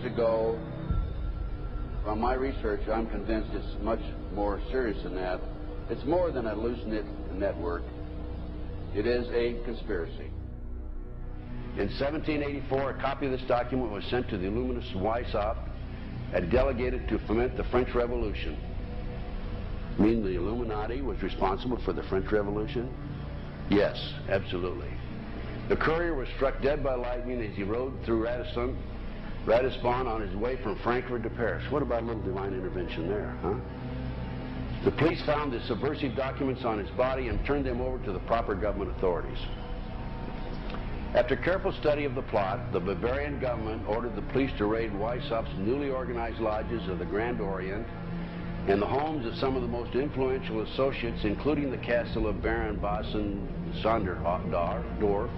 Ago, from my research, I'm convinced it's much more serious than that. It's more than a loose-knit network. It is a conspiracy. In 1784, a copy of this document was sent to the Illuminist Weishaupt and delegated to foment the French Revolution. You mean the Illuminati was responsible for the French Revolution? Yes, absolutely. The courier was struck dead by lightning as he rode through Ratisbon on his way from Frankfurt to Paris. What about a little divine intervention there, huh? The police found the subversive documents on his body and turned them over to the proper government authorities. After careful study of the plot, the Bavarian government ordered the police to raid Weishaupt's newly organized lodges of the Grand Orient and the homes of some of the most influential associates, including the castle of Baron Basen-Sonderdorf.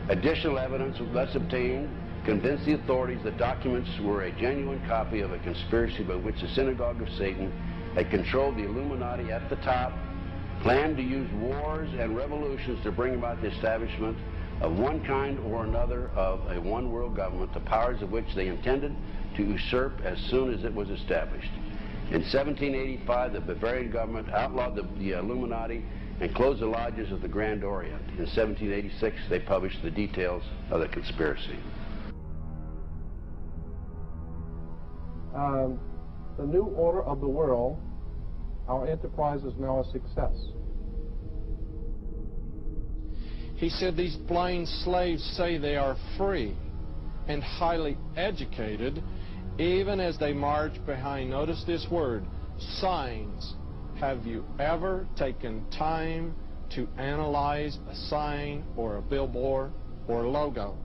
Additional evidence was thus obtained convinced the authorities that documents were a genuine copy of a conspiracy by which the Synagogue of Satan had controlled the Illuminati at the top, planned to use wars and revolutions to bring about the establishment of one kind or another of a one-world government, the powers of which they intended to usurp as soon as it was established. In 1785, the Bavarian government outlawed the Illuminati and closed the lodges of the Grand Orient. In 1786, they published the details of the conspiracy. The new order of the world, our enterprise is now a success. He said these blind slaves say they are free and highly educated, even as they march behind, notice this word, signs. Have you ever taken time to analyze a sign or a billboard or a logo?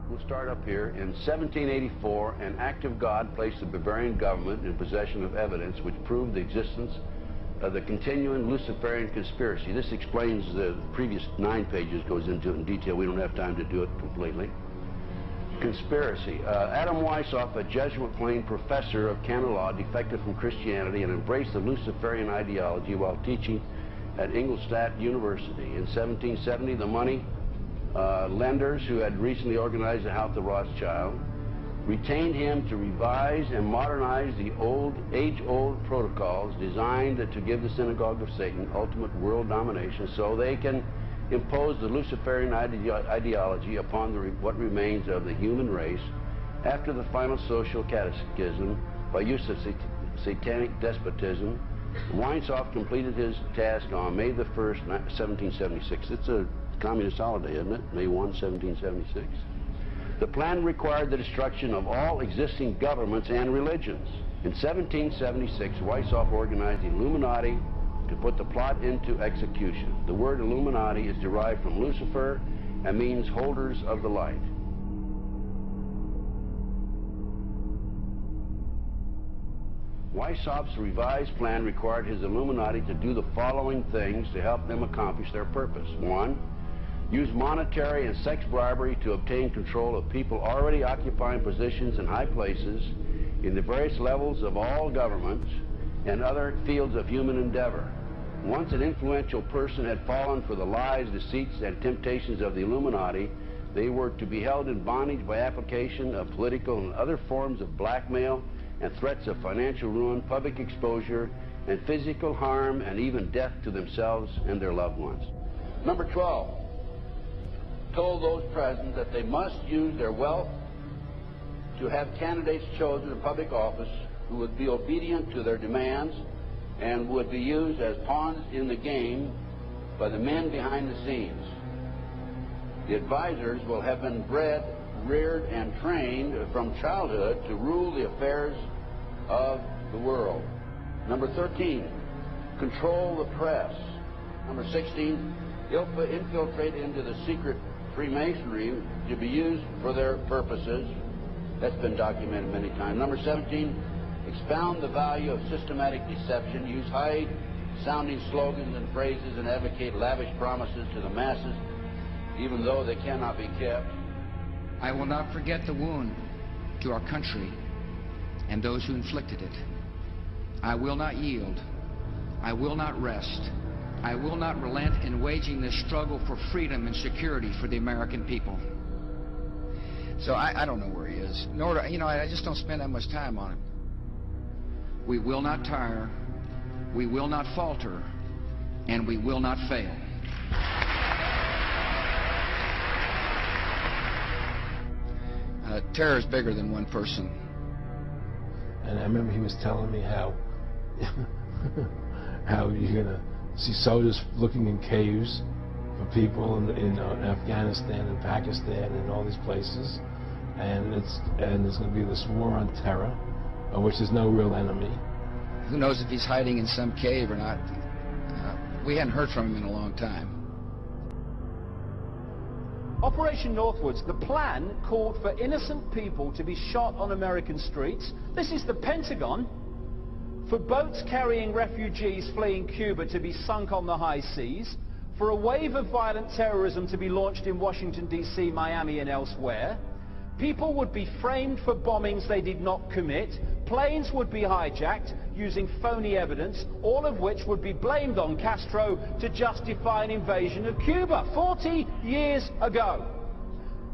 We'll start up here. In 1784, an act of God placed the Bavarian government in possession of evidence which proved the existence of the continuing Luciferian conspiracy. This explains the previous 9 pages, goes into it in detail. We don't have time to do it completely. Conspiracy. Adam Weishaupt, a Jesuit-trained professor of canon law, defected from Christianity and embraced the Luciferian ideology while teaching at Ingolstadt University. In 1770, the money lenders who had recently organized the House of Rothschild retained him to revise and modernize the age-old protocols designed to give the Synagogue of Satan ultimate world domination so they can impose the Luciferian ideology upon what remains of the human race after the final social cataclysm by use of satanic despotism. Weishaupt completed his task on May the 1st, 1776. It's a communist holiday, isn't it? May 1, 1776. The plan required the destruction of all existing governments and religions. In 1776, Weishaupt organized the Illuminati to put the plot into execution. The word Illuminati is derived from Lucifer and means holders of the light. Weishaupt's revised plan required his Illuminati to do the following things to help them accomplish their purpose. 1, use monetary and sex bribery to obtain control of people already occupying positions in high places in the various levels of all governments and other fields of human endeavor. Once an influential person had fallen for the lies, deceits, and temptations of the Illuminati, they were to be held in bondage by application of political and other forms of blackmail and threats of financial ruin, public exposure, and physical harm and even death to themselves and their loved ones. Number 12 told those present that they must use their wealth to have candidates chosen to public office who would be obedient to their demands and would be used as pawns in the game by the men behind the scenes. The advisors will have been bred, reared, and trained from childhood to rule the affairs of the world. Number 13, control the press. Number 16, infiltrate into the secret Freemasonry to be used for their purposes. That's been documented many times. Number 17, expound the value of systematic deception, use high-sounding slogans and phrases, and advocate lavish promises to the masses, even though they cannot be kept. I will not forget the wound to our country and those who inflicted it. I will not yield. I will not rest. I will not relent in waging this struggle for freedom and security for the American people. So I don't know where he is. Nor do, I just don't spend that much time on him. We will not tire. We will not falter. And we will not fail. Terror is bigger than one person. And I remember he was telling me how you're going to see soldiers looking in caves for people in Afghanistan and Pakistan and all these places, and there's going to be this war on terror, of which there's no real enemy. Who knows if he's hiding in some cave or not? We hadn't heard from him in a long time. Operation Northwoods, the plan called for innocent people to be shot on American streets. This is the Pentagon. For boats carrying refugees fleeing Cuba to be sunk on the high seas. For a wave of violent terrorism to be launched in Washington, D.C., Miami, and elsewhere. People would be framed for bombings they did not commit. Planes would be hijacked using phony evidence, all of which would be blamed on Castro to justify an invasion of Cuba 40 years ago.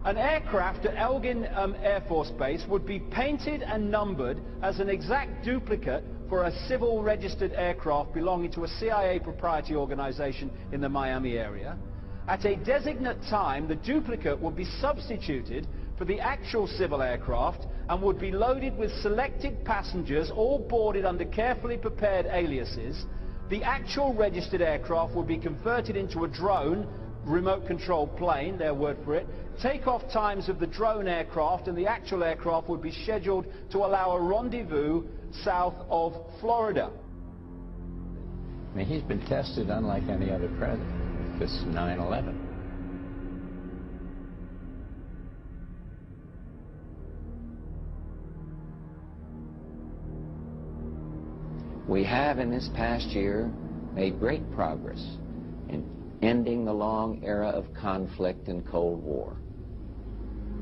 An aircraft at Elgin Air Force Base would be painted and numbered as an exact duplicate for a civil registered aircraft belonging to a CIA proprietary organization in the Miami area. At a designate time, the duplicate would be substituted for the actual civil aircraft and would be loaded with selected passengers, all boarded under carefully prepared aliases. The actual registered aircraft would be converted into a drone, remote controlled plane, their word for it. Takeoff times of the drone aircraft and the actual aircraft would be scheduled to allow a rendezvous south of Florida. I mean, he's been tested unlike any other president. This 9/11. We have in this past year made great progress in ending the long era of conflict and Cold War.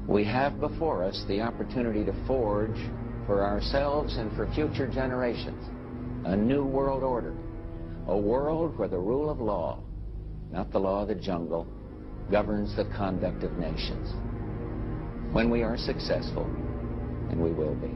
We have before us the opportunity to forge for ourselves and for future generations a new world order, a world where the rule of law, not the law of the jungle, governs the conduct of nations. When we are successful, and we will be.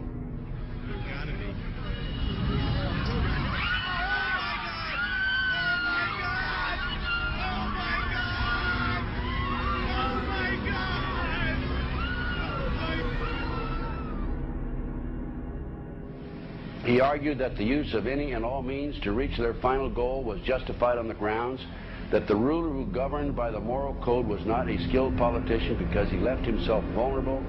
He argued that the use of any and all means to reach their final goal was justified on the grounds that the ruler who governed by the moral code was not a skilled politician because he left himself vulnerable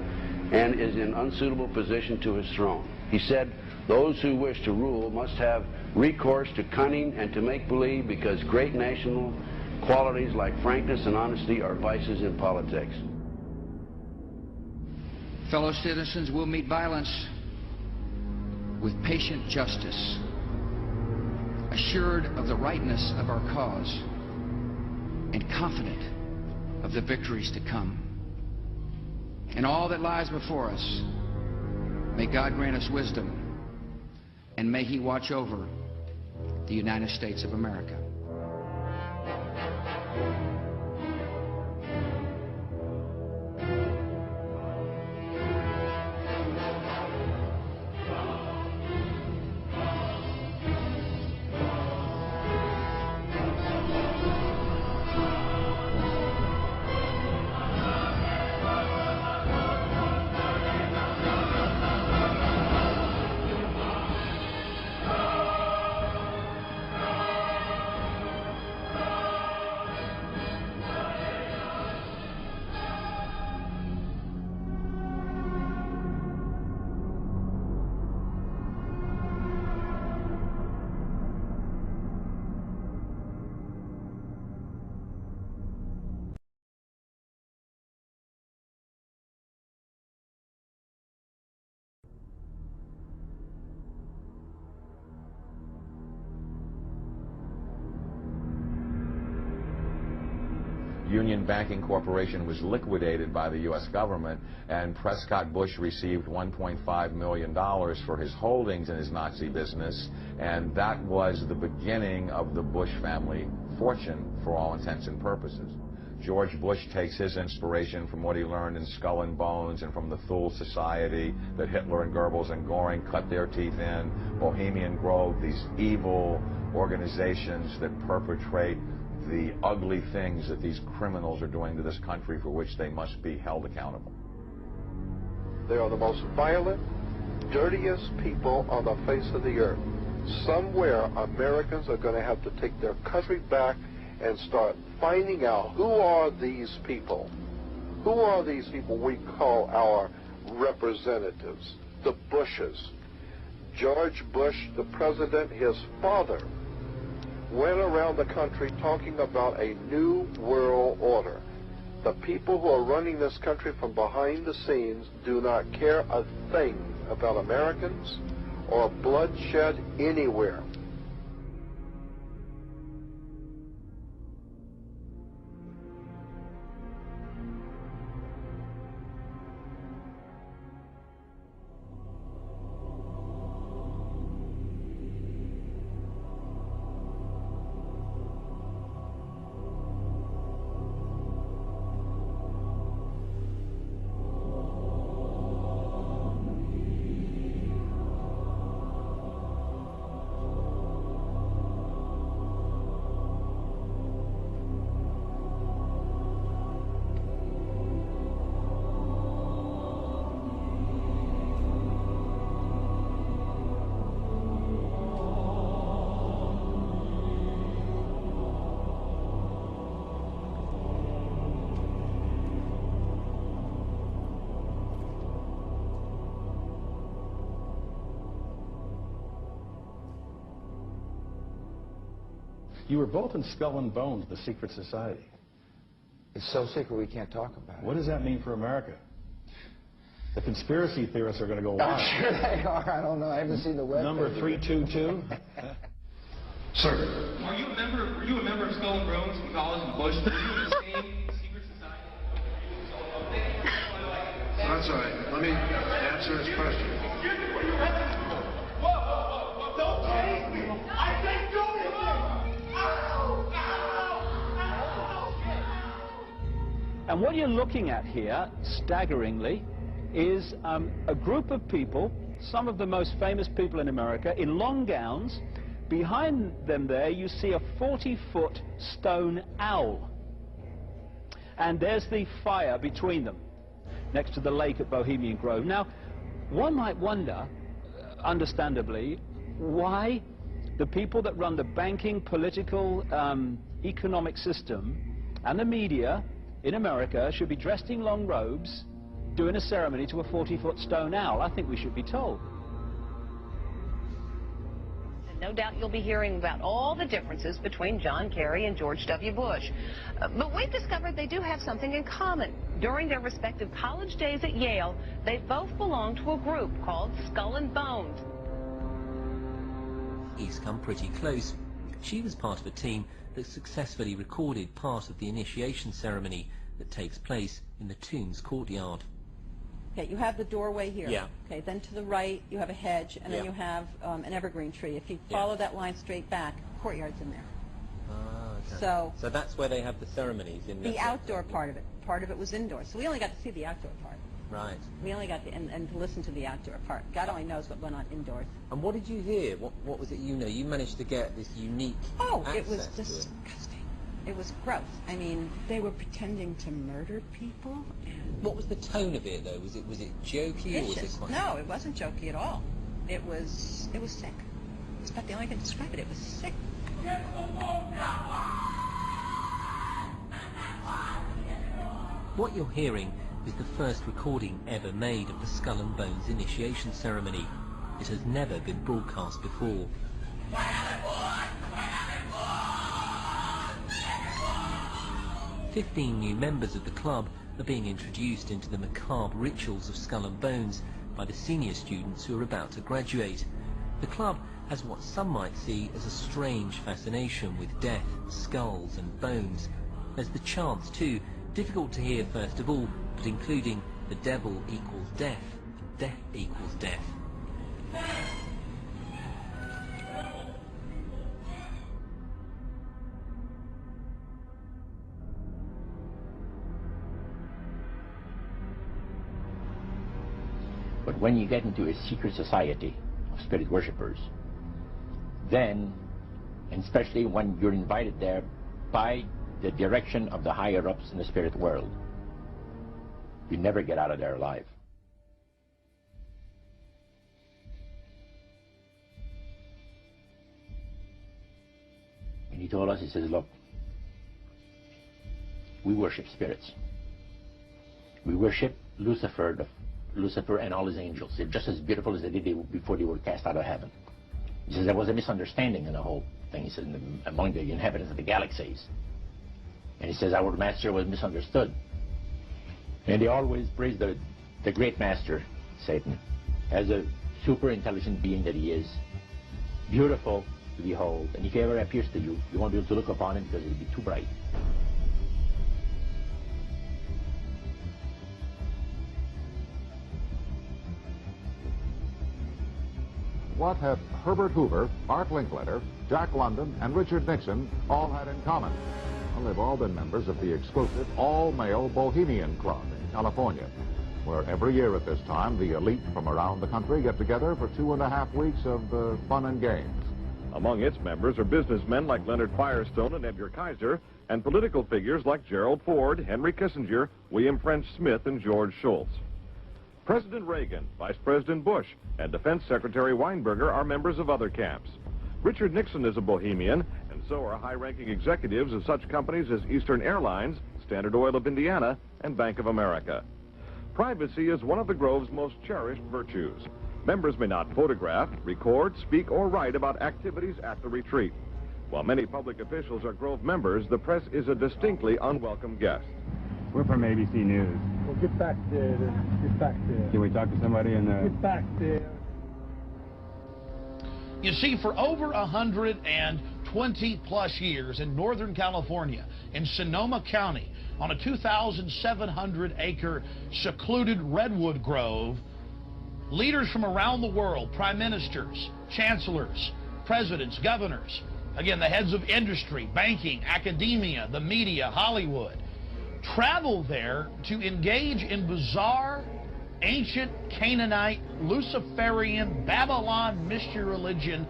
and is in unsuitable position to his throne. He said those who wish to rule must have recourse to cunning and to make-believe because great national qualities like frankness and honesty are vices in politics. Fellow citizens will meet violence with patient justice, assured of the rightness of our cause, and confident of the victories to come. In all that lies before us, may God grant us wisdom, and may He watch over the United States of America. Union Banking Corporation was liquidated by the U.S. government, and Prescott Bush received $1.5 million for his holdings in his Nazi business, and that was the beginning of the Bush family fortune for all intents and purposes. George Bush takes his inspiration from what he learned in Skull and Bones and from the Thule Society that Hitler and Goebbels and Goring cut their teeth in, Bohemian Grove, these evil organizations that perpetrate the ugly things that these criminals are doing to this country for which they must be held accountable. They are the most violent, dirtiest people on the face of the earth. Somewhere Americans are going to have to take their country back and start finding out who are these people. Who are these people we call our representatives, the Bushes. George Bush, the president, his father, went around the country talking about a new world order. The people who are running this country from behind the scenes do not care a thing about Americans or bloodshed anywhere. You were both in Skull and Bones, the secret society. It's so secret we can't talk about it. What does that mean for America? The conspiracy theorists are going to go wild. I'm sure they are. I don't know. I haven't seen the web. Number 322. Sir. Were you a member of Skull and Bones in college in Bush? Were you in the same secret society? That's all right. Let me answer his question. Whoa. Don't chase me. I said go to him. And what you're looking at here, staggeringly, is a group of people, some of the most famous people in America, in long gowns. Behind them there, you see a 40-foot stone owl. And there's the fire between them, next to the lake at Bohemian Grove. Now, one might wonder, understandably, why the people that run the banking, political, economic system and the media in America should be dressed in long robes doing a ceremony to a 40-foot stone owl. I think we should be told. No doubt you'll be hearing about all the differences between John Kerry and George W. Bush. But we've discovered they do have something in common. During their respective college days at Yale, they both belonged to a group called Skull and Bones. He's come pretty close. She was part of a team that successfully recorded part of the initiation ceremony that takes place in the tomb's courtyard. Okay, you have the doorway here. Yeah. Okay, then to the right you have a hedge, and then you have an evergreen tree. If you follow that line straight back, courtyard's in there. Ah, okay. So that's where they have the ceremonies in the outdoor part of it. Part of it was indoors. So we only got to see the outdoor part. Right. We only got to, and to listen to the outdoor part. God only knows what went on indoors. And what did you hear? What was it you know? You managed to get this unique it was disgusting. It was gross. I mean, they were pretending to murder people. What was the tone of it, though? Was it jokey or was it quite... No, it wasn't jokey at all. It was sick. It's about the only way I can describe it. It was sick. What you're hearing is the first recording ever made of the Skull and Bones initiation ceremony. It has never been broadcast before. 15 new members of the club are being introduced into the macabre rituals of Skull and Bones by the senior students who are about to graduate. The club has what some might see as a strange fascination with death, skulls and bones. There's the chants too, difficult to hear first of all, but including the devil equals death, death equals death. But when you get into a secret society of spirit worshippers, then, and especially when you're invited there by the direction of the higher-ups in the spirit world, you never get out of there alive. And he told us, he says, look, we worship spirits. We worship Lucifer and all his angels. They're just as beautiful as they did before they were cast out of heaven. He says there was a misunderstanding in the whole thing. He says among the inhabitants of the galaxies. And he says our master was misunderstood. And they always praise the great master, Satan, as a super intelligent being that he is, beautiful to behold. And if he ever appears to you, you won't be able to look upon him because it'll be too bright. What had Herbert Hoover, Art Linkletter, Jack London, and Richard Nixon all had in common? Well, they've all been members of the exclusive all-male Bohemian Club in California, where every year at this time the elite from around the country get together for 2.5 weeks of fun and games. Among its members are businessmen like Leonard Firestone and Edgar Kaiser, and political figures like Gerald Ford, Henry Kissinger, William French Smith, and George Shultz. President Reagan, Vice President Bush, and Defense Secretary Weinberger are members of other camps. Richard Nixon is a Bohemian, and so are high-ranking executives of such companies as Eastern Airlines, Standard Oil of Indiana, and Bank of America. Privacy is one of the Grove's most cherished virtues. Members may not photograph, record, speak, or write about activities at the retreat. While many public officials are Grove members, the press is a distinctly unwelcome guest. We're from ABC News. Well, get back there. Get back there. Can we talk to somebody in the... Get back there. You see, for over 120-plus years in Northern California, in Sonoma County, on a 2,700-acre secluded redwood grove, leaders from around the world, prime ministers, chancellors, presidents, governors, again, the heads of industry, banking, academia, the media, Hollywood, travel there to engage in bizarre, ancient Canaanite, Luciferian, Babylon mystery religion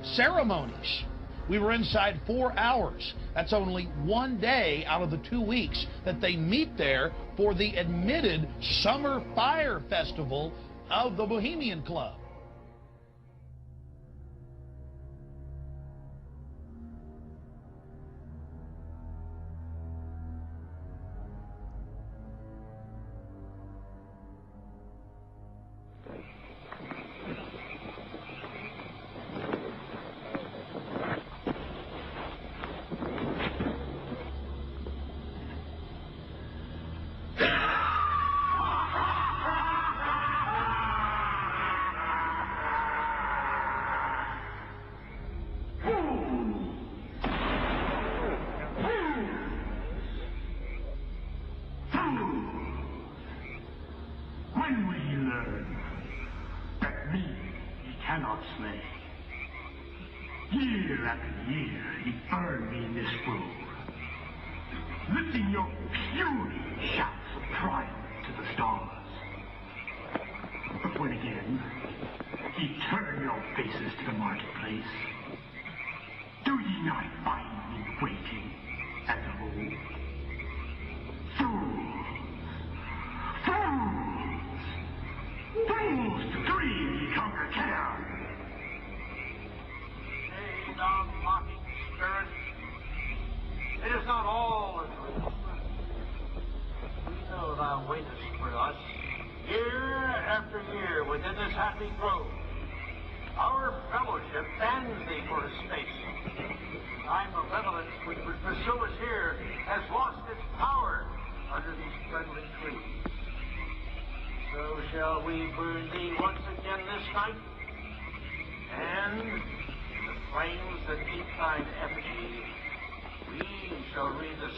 ceremonies. We were inside 4 hours. That's only one day out of the 2 weeks that they meet there for the admitted Summer Fire Festival of the Bohemian Club.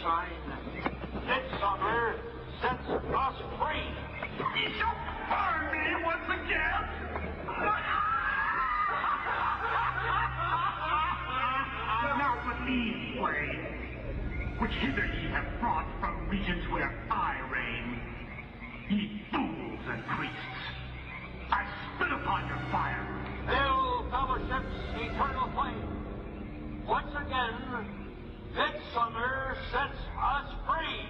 sign. Midsummer sets us free. You shall burn me once again. Now but these ways, which hither ye have brought from regions where I reign, ye fools and priests, I spit upon your fire. Hail, fellowship's eternal flame. Once again, midsummer sets us free.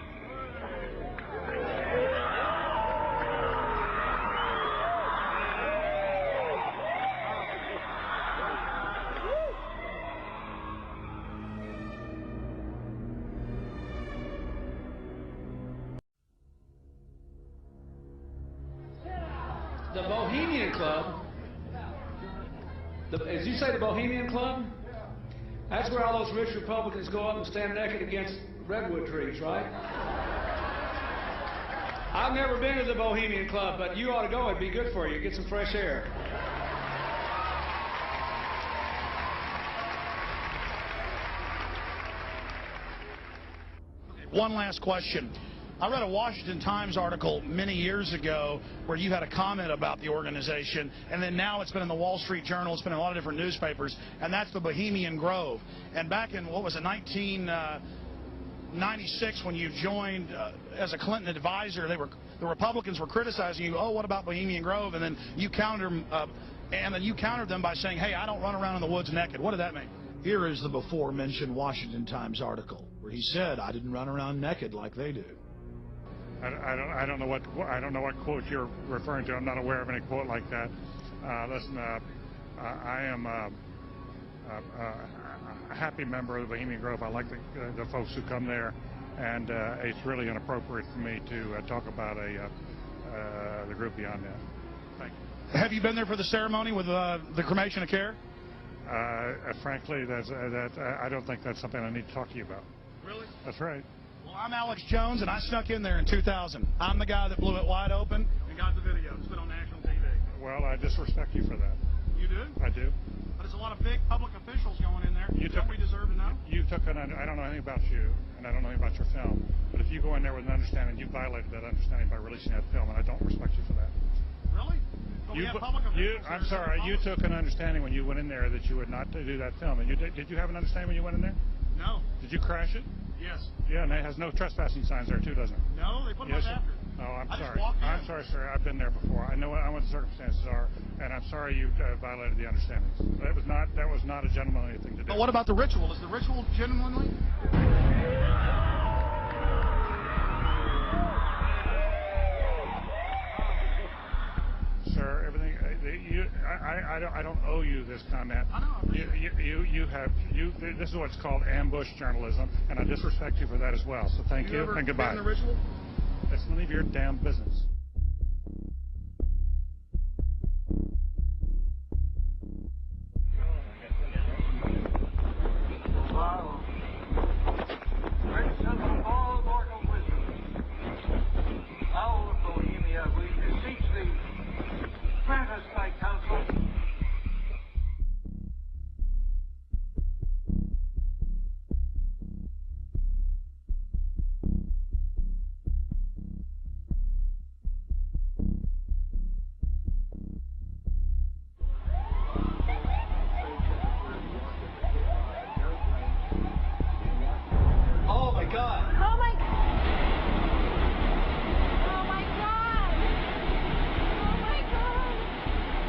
The Bohemian Club, as you say, the Bohemian Club, that's where all those rich Republicans go up and stand naked against redwood trees, right? I've never been to the Bohemian Club, but you ought to go. It'd be good for you. Get some fresh air. One last question. I read a Washington Times article many years ago where you had a comment about the organization, and then now it's been in the Wall Street Journal, it's been in a lot of different newspapers, and that's the Bohemian Grove. And back in, what was it, 1996, when you joined as a Clinton advisor, the Republicans were criticizing you, oh, what about Bohemian Grove? And then you countered them by saying, hey, I don't run around in the woods naked. What did that mean? Here is the before-mentioned Washington Times article where he said, I didn't run around naked like they do. I don't know what quote you're referring to. I'm not aware of any quote like that. Listen, I am a happy member of the Bohemian Grove. I like the folks who come there, and it's really inappropriate for me to talk about the group beyond that. Thank you. Have you been there for the ceremony with the cremation of care? Frankly, I don't think that's something I need to talk to you about. Really? That's right. Well, I'm Alex Jones, and I snuck in there in 2000. I'm the guy that blew it wide open and got the video. It's been on national TV. Well, I disrespect you for that. You do? I do. But there's a lot of big public officials going in there. Don't we deserve to know? I don't know anything about you, and I don't know anything about your film. But if you go in there with an understanding, you violated that understanding by releasing that film, and I don't respect you for that. Really? I'm sorry. You took an understanding when you went in there that you would not do that film. And did you have an understanding when you went in there? No. Did you crash it? Yes. Yeah, and it has no trespassing signs there too, doesn't it? No, they put them up after. Oh, I'm I sorry. Just walked in. I'm sorry, sir. I've been there before. I know what the circumstances are, and I'm sorry you violated the understandings. That was not a gentlemanly thing to do. But what about the ritual? Is the ritual genuinely? Sir, everything. I don't owe you this comment. I know. This is what's called ambush journalism, and I disrespect you for that as well. So thank you and goodbye. Been in the ritual? It's none of your damn business. Wow. Prince of all mortal wisdom, owl of Bohemia, we beseech thee, grant us thy counsel. Oh my God! Oh my God! Oh my God! Oh my God!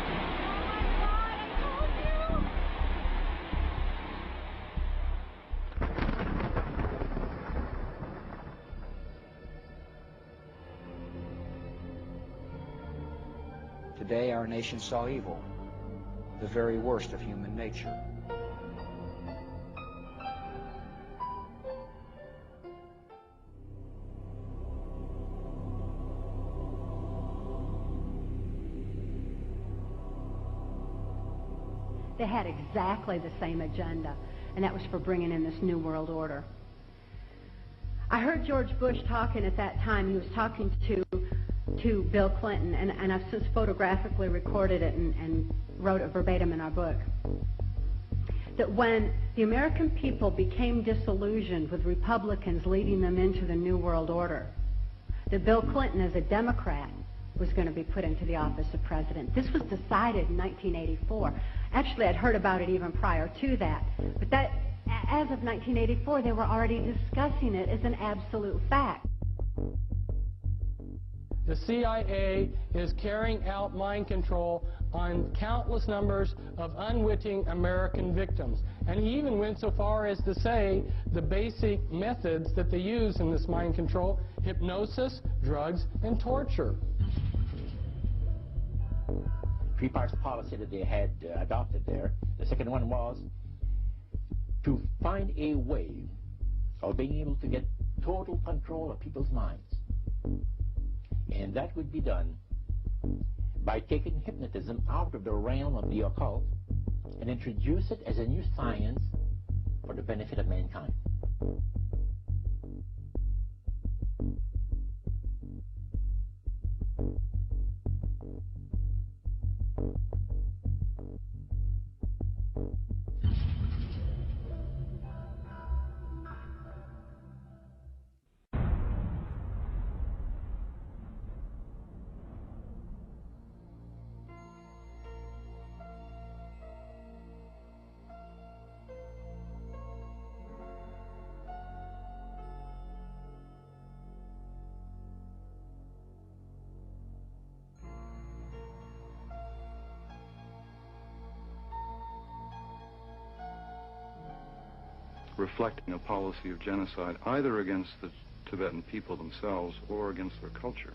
Oh my God! I told you! Today our nation saw evil, the very worst of human nature. They had exactly the same agenda, and that was for bringing in this New World Order. I heard George Bush talking at that time. He was talking to Bill Clinton, and I've since photographically recorded it and wrote it verbatim in our book. that when the American people became disillusioned with Republicans leading them into the New World Order, that Bill Clinton, as a Democrat, was going to be put into the office of president. This was decided in 1984. Actually, I'd heard about it even prior to that. But that, as of 1984, they were already discussing it as an absolute fact. The CIA is carrying out mind control on countless numbers of unwitting American victims. And he even went so far as to say the basic methods that they use in this mind control: hypnosis, drugs, and torture. Three parts policy that they had adopted there. The second one was to find a way of being able to get total control of people's minds. And that would be done by taking hypnotism out of the realm of the occult and introduce it as a new science for the benefit of mankind. Reflecting a policy of genocide either against the Tibetan people themselves or against their culture.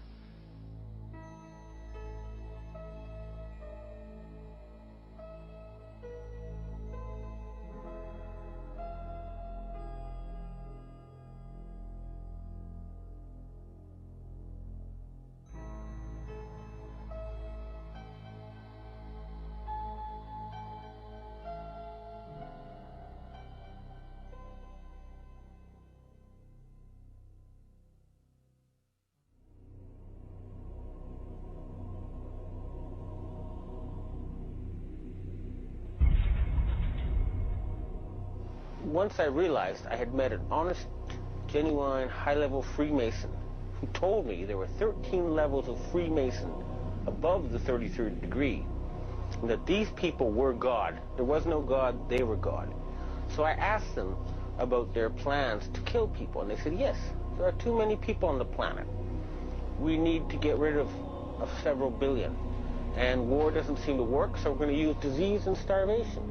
Once I realized I had met an honest, genuine, high-level Freemason who told me there were 13 levels of Freemason above the 33rd degree, and that these people were God. There was no God, they were God. So I asked them about their plans to kill people, and they said, yes, there are too many people on the planet. We need to get rid of several billion. And war doesn't seem to work, so we're going to use disease and starvation.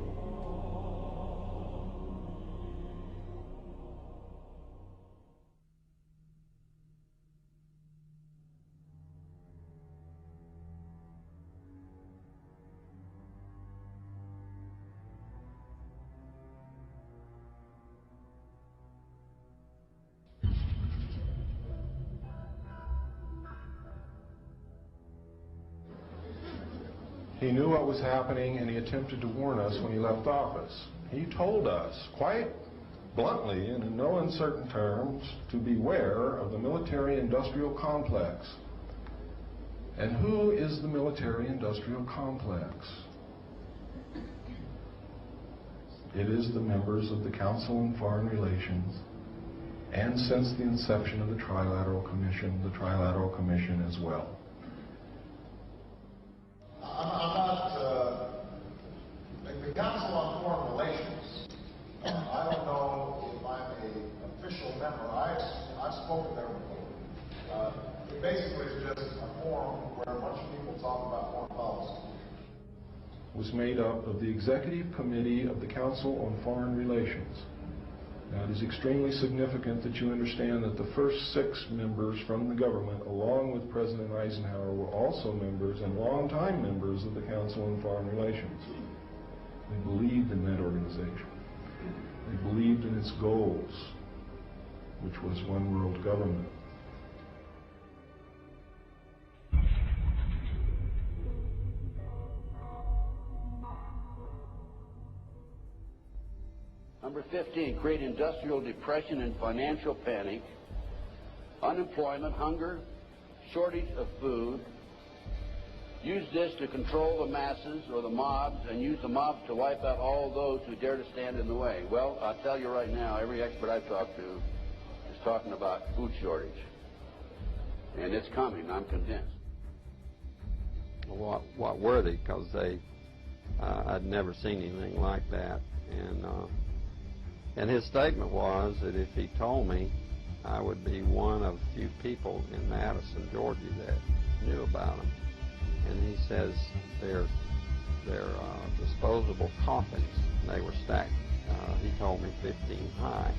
He knew what was happening, and he attempted to warn us when he left office. He told us, quite bluntly and in no uncertain terms, to beware of the military-industrial complex. And who is the military-industrial complex? It is the members of the Council on Foreign Relations, and since the inception of the Trilateral Commission as well. I'm not, the Council on Foreign Relations, I don't know if I'm an official member. I've spoken there before. It basically is just a forum where a bunch of people talk about foreign policy. Was made up of the Executive Committee of the Council on Foreign Relations. Now, it is extremely significant that you understand that the first 6 members from the government, along with President Eisenhower, were also members and longtime members of the Council on Foreign Relations. They believed in that organization. They believed in its goals, which was one world government. Number 15, create industrial depression and financial panic, unemployment, hunger, shortage of food, use this to control the masses or the mobs and use the mobs to wipe out all those who dare to stand in the way. Well, I'll tell you right now, every expert I've talked to is talking about food shortage. And it's coming, I'm convinced. What were they? Because I'd never seen anything like that. And his statement was that if he told me, I would be one of few people in Madison, Georgia that knew about them. And he says they're disposable coffins. They were stacked, he told me, 15 high.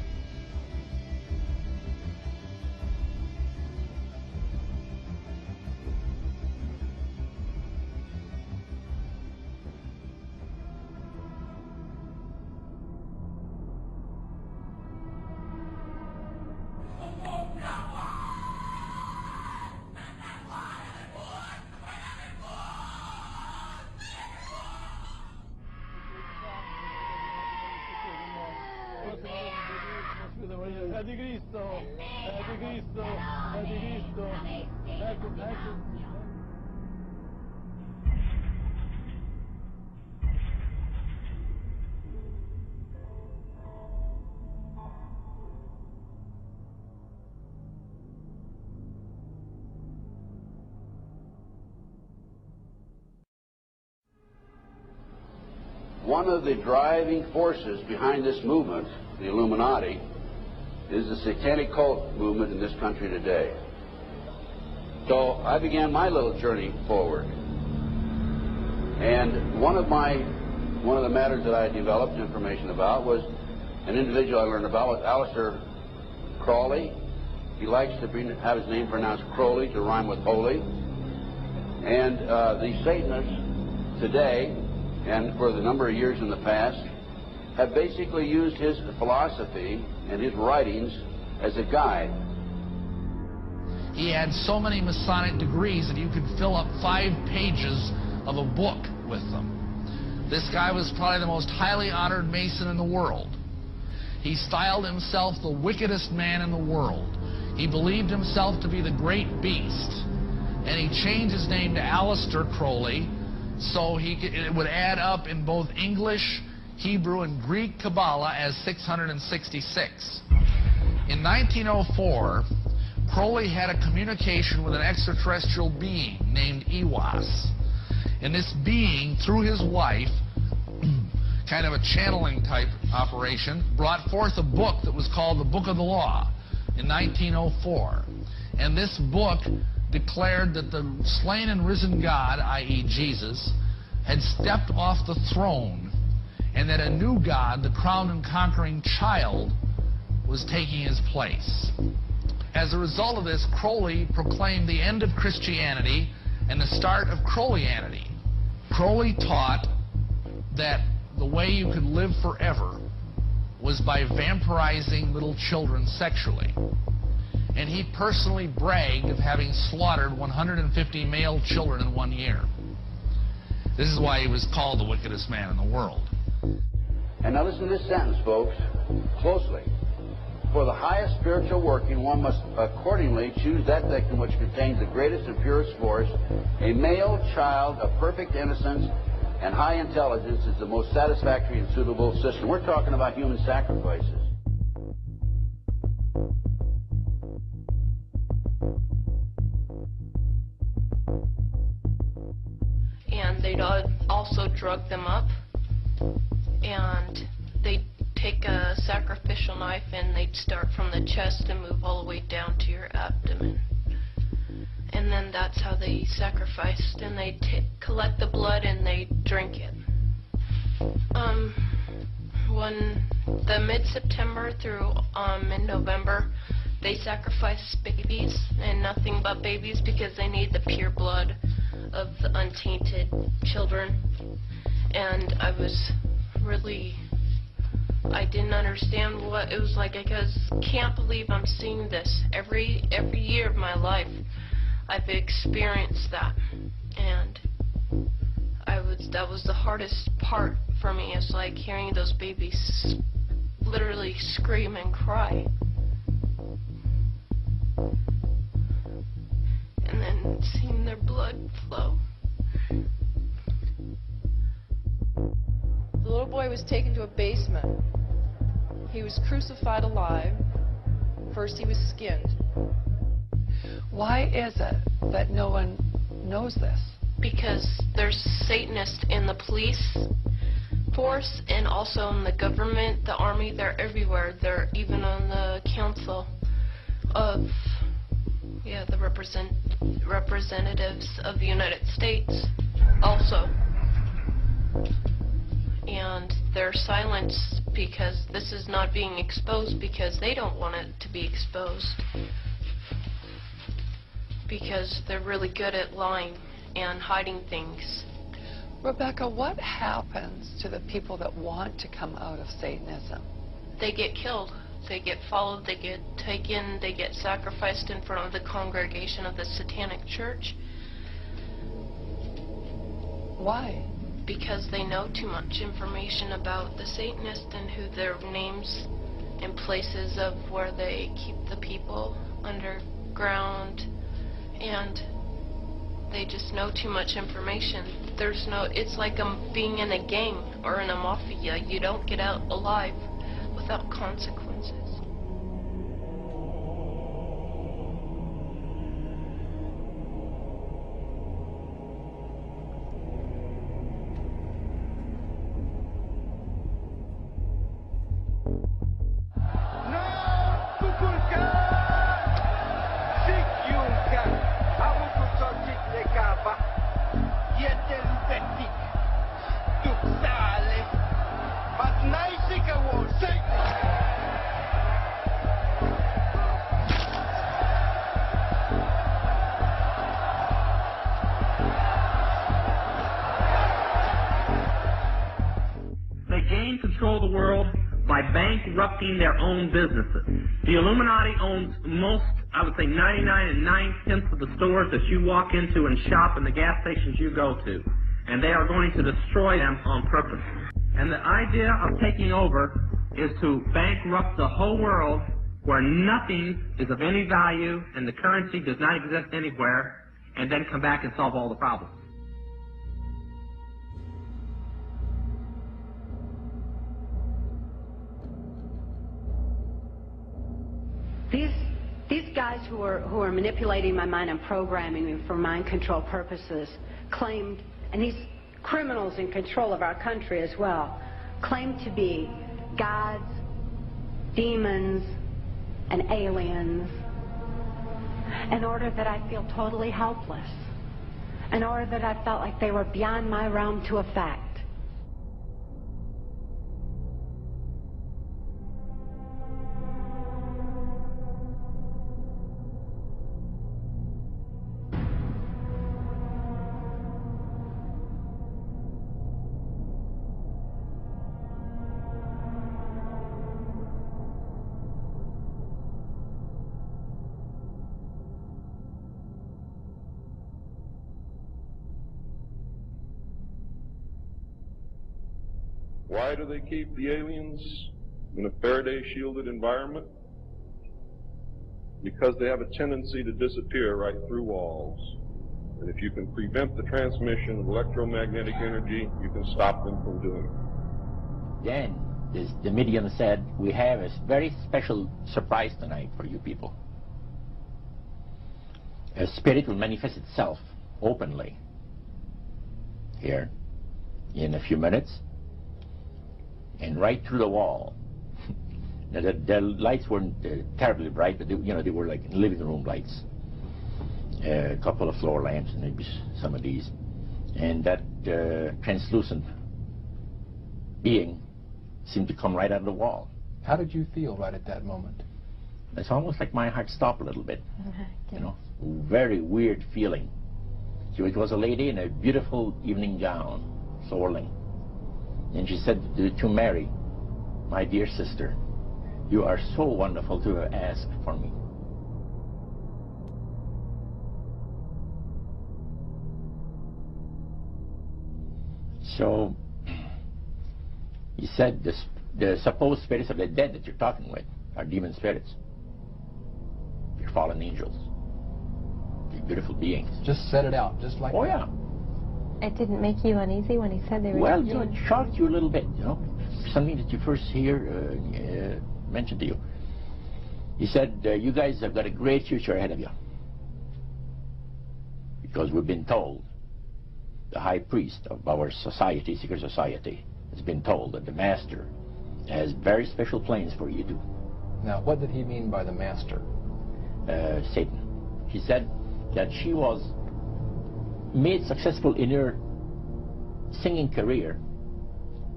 One of the driving forces behind this movement, the Illuminati, is the satanic cult movement in this country today. So I began my little journey forward. And one of the matters that I developed information about was an individual I learned about was Aleister Crowley. He likes to have his name pronounced Crowley to rhyme with holy. And the Satanists today, and for the number of years in the past, have basically used his philosophy and his writings as a guide. He had so many Masonic degrees that you could fill up 5 pages of a book with them. This guy was probably the most highly honored Mason in the world. He styled himself the wickedest man in the world. He believed himself to be the great beast. And he changed his name to Aleister Crowley, so it would add up in both English, Hebrew, and Greek Kabbalah as 666. In 1904, Crowley had a communication with an extraterrestrial being named Iwas. And this being, through his wife, kind of a channeling type operation, brought forth a book that was called the Book of the Law in 1904. And this book declared that the slain and risen God, i.e. Jesus, had stepped off the throne, and that a new God, the crowned and conquering child, was taking his place. As a result of this, Crowley proclaimed the end of Christianity and the start of Crowleyanity. Crowley taught that the way you could live forever was by vampirizing little children sexually. And he personally bragged of having slaughtered 150 male children in 1 year. This is why he was called the wickedest man in the world. And now listen to this sentence, folks, closely. For the highest spiritual working, one must accordingly choose that victim which contains the greatest and purest force. A male child of perfect innocence and high intelligence is the most satisfactory and suitable system. We're talking about human sacrifices. And they'd also drug them up, and they'd take a sacrificial knife and they'd start from the chest and move all the way down to your abdomen. And then that's how they sacrificed, and they'd collect the blood and they'd drink it. When the mid-September through mid-November, they sacrifice babies, and nothing but babies, because they need the pure blood of the untainted children. And I didn't understand what it was like. I can't believe I'm seeing this every year of my life. I've experienced that, and that was the hardest part for me. It's like hearing those babies literally scream and cry, and then seeing their blood flow. The little boy was taken to a basement. He was crucified alive. First he was skinned. Why is it that no one knows this? Because there's Satanists in the police force and also in the government, the army. They're everywhere. They're even on the council of, the representatives of the United States also. And they're silenced because this is not being exposed because they don't want it to be exposed. Because they're really good at lying and hiding things. Rebecca, what happens to the people that want to come out of Satanism? They get killed. They get followed. They get taken. They get sacrificed in front of the congregation of the Satanic Church. Why? Because they know too much information about the Satanists and who their names and places of where they keep the people underground, and they just know too much information. It's like being in a gang or in a mafia. You don't get out alive without consequences. Control the world by bankrupting their own businesses. The Illuminati owns most, I would say 99 9/10 of the stores that you walk into and shop and the gas stations you go to. And they are going to destroy them on purpose. And the idea of taking over is to bankrupt the whole world where nothing is of any value and the currency does not exist anywhere, and then come back and solve all the problems. These guys who are manipulating my mind and programming me for mind control purposes claimed, and these criminals in control of our country as well, claimed to be gods, demons, and aliens in order that I feel totally helpless, in order that I felt like they were beyond my realm to affect. Why do they keep the aliens in a Faraday-shielded environment? Because they have a tendency to disappear right through walls. And if you can prevent the transmission of electromagnetic energy, you can stop them from doing it. Then, the medium said, we have a very special surprise tonight for you people. A spirit will manifest itself openly here in a few minutes, and right through the wall. Now, the lights weren't terribly bright, but they were like living room lights. A couple of floor lamps, and maybe some of these. And that translucent being seemed to come right out of the wall. How did you feel right at that moment? It's almost like my heart stopped a little bit. Very weird feeling. So it was a lady in a beautiful evening gown, swirling. And she said to Mary, my dear sister, you are so wonderful to have asked for me. So he said the supposed spirits of the dead that you're talking with are demon spirits. They're fallen angels. They're beautiful beings. Just set it out, just like that. Oh, yeah. It didn't make you uneasy when he said they were... Well, you know, it shocked you a little bit, you know. Something that you first hear mentioned to you. He said, you guys have got a great future ahead of you. Because we've been told, the high priest of our society, secret society, has been told that the master has very special plans for you too. Now, what did he mean by the master? Satan. He said that she was made successful in her singing career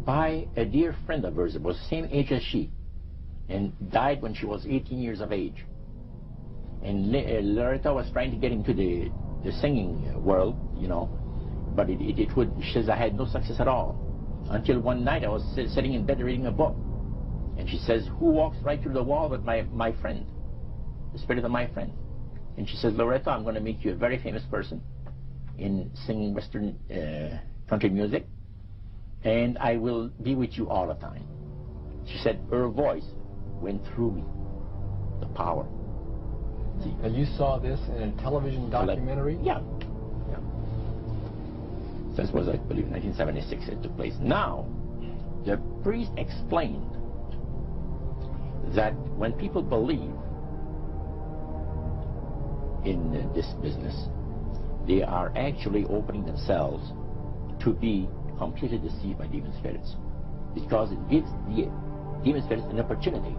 by a dear friend of hers that was the same age as she and died when she was 18 years of age. And Loretta was trying to get into the singing world, you know, but she says, I had no success at all. Until one night I was sitting in bed reading a book. And she says, who walks right through the wall but my friend, the spirit of my friend? And she says, Loretta, I'm going to make you a very famous person in singing Western country music, and I will be with you all the time. She said, her voice went through me, the power. See? And you saw this in a television documentary? Yeah. This was, I believe, 1976 it took place. Now, the priest explained that when people believe in this business, they are actually opening themselves to be completely deceived by demon spirits, because it gives the demon spirits an opportunity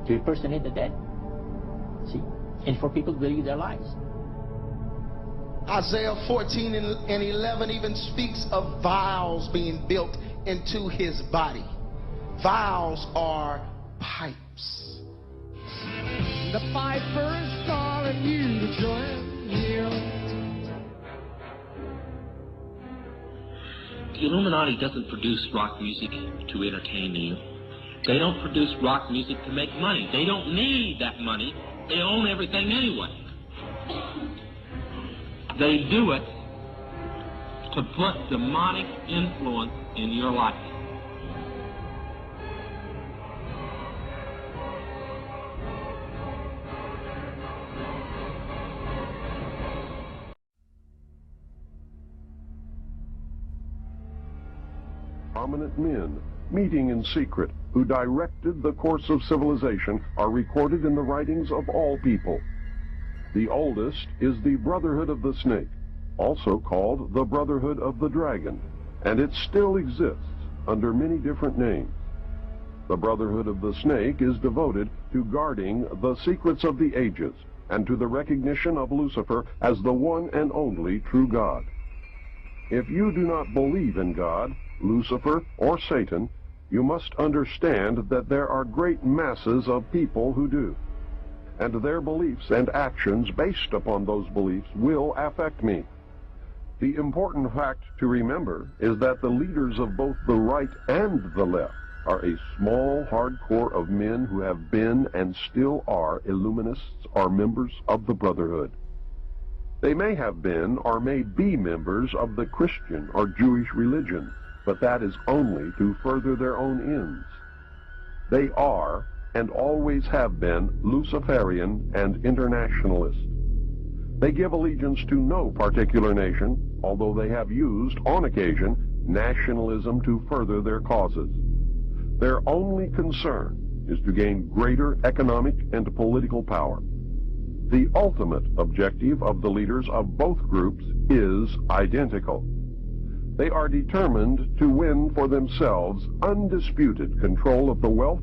to impersonate the dead, see, and for people to believe their lies. Isaiah 14 and 11 even speaks of vials being built into his body. Vials are pipes. The piper is calling you to join him. The Illuminati doesn't produce rock music to entertain you. They don't produce rock music to make money. They don't need that money. They own everything anyway. They do it to put demonic influence in your life. Prominent men, meeting in secret, who directed the course of civilization, are recorded in the writings of all people. The oldest is the Brotherhood of the Snake, also called the Brotherhood of the Dragon, and it still exists under many different names. The Brotherhood of the Snake is devoted to guarding the secrets of the ages and to the recognition of Lucifer as the one and only true God. If you do not believe in God, Lucifer, or Satan, you must understand that there are great masses of people who do. And their beliefs and actions based upon those beliefs will affect me. The important fact to remember is that the leaders of both the right and the left are a small, hard core of men who have been and still are Illuminists or members of the Brotherhood. They may have been or may be members of the Christian or Jewish religion, but that is only to further their own ends. They are and always have been Luciferian and internationalist. They give allegiance to no particular nation, although they have used, on occasion, nationalism to further their causes. Their only concern is to gain greater economic and political power. The ultimate objective of the leaders of both groups is identical. They are determined to win for themselves undisputed control of the wealth,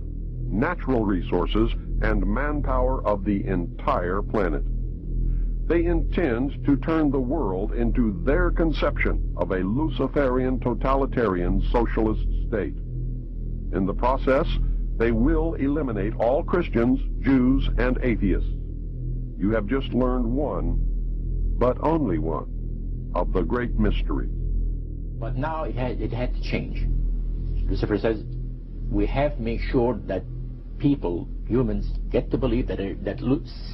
natural resources, and manpower of the entire planet. They intend to turn the world into their conception of a Luciferian totalitarian socialist state. In the process, they will eliminate all Christians, Jews, and atheists. You have just learned one, but only one, of the great mysteries. But now it had to change. Lucifer says we have to make sure that people, humans, get to believe that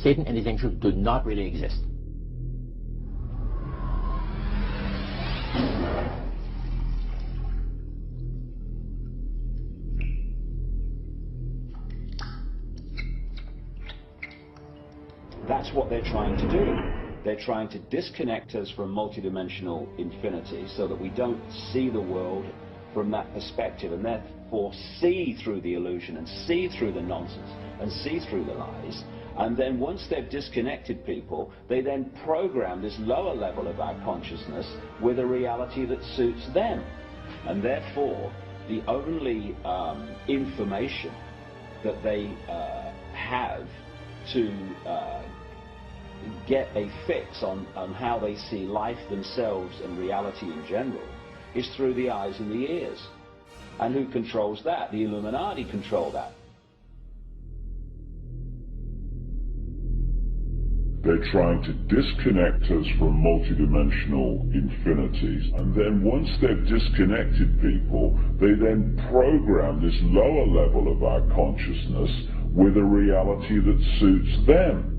Satan and his angels do not really exist. That's what they're trying to do. They're trying to disconnect us from multidimensional infinity so that we don't see the world from that perspective, and therefore see through the illusion and see through the nonsense and see through the lies. And then once they've disconnected people, they then program this lower level of our consciousness with a reality that suits them. And therefore, the only information that they have to get a fix on how they see life themselves and reality in general is through the eyes and the ears. And who controls that? The Illuminati control that. They're trying to disconnect us from multidimensional infinities, and then once they've disconnected people, they then program this lower level of our consciousness with a reality that suits them.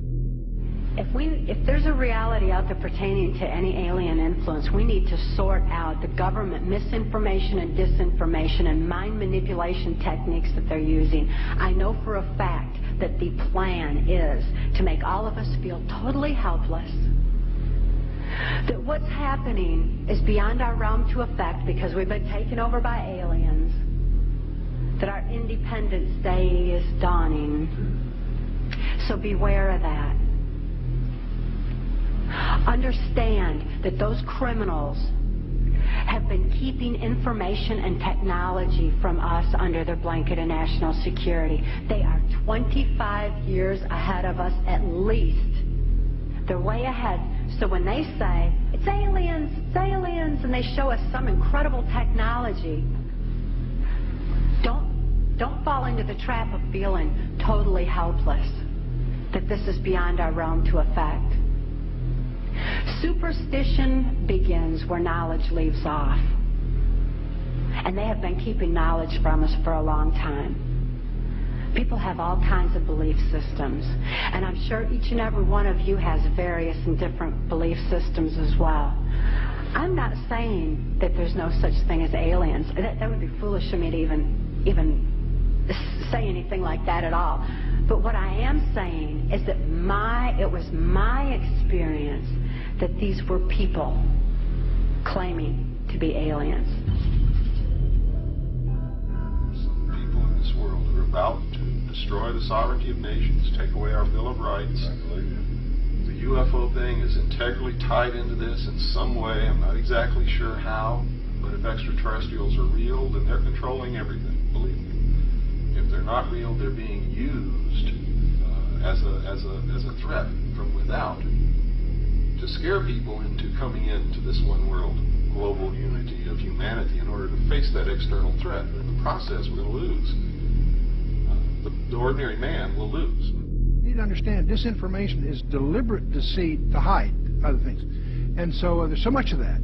If there's a reality out there pertaining to any alien influence, we need to sort out the government misinformation and disinformation and mind manipulation techniques that they're using. I know for a fact that the plan is to make all of us feel totally helpless, that what's happening is beyond our realm to affect because we've been taken over by aliens, that our Independence Day is dawning. So beware of that. Understand that those criminals have been keeping information and technology from us under their blanket of national security. They are 25 years ahead of us at least. They're way ahead. So when they say, it's aliens, and they show us some incredible technology, don't fall into the trap of feeling totally helpless, that this is beyond our realm to affect. Superstition begins where knowledge leaves off. And they have been keeping knowledge from us for a long time. People have all kinds of belief systems. And I'm sure each and every one of you has various and different belief systems as well. I'm not saying that there's no such thing as aliens. That would be foolish of me to even say anything like that at all. But what I am saying is that it was my experience that these were people claiming to be aliens. Some people in this world are about to destroy the sovereignty of nations, take away our Bill of Rights. The UFO thing is integrally tied into this in some way. I'm not exactly sure how, but if extraterrestrials are real, then they're controlling everything, believe me. If they're not real, they're being used as a threat from without to scare people into coming into this one world global unity of humanity in order to face that external threat. But in the process, we're going to lose. The ordinary man will lose. You need to understand, disinformation is deliberate deceit to hide other things. And so there's so much of that.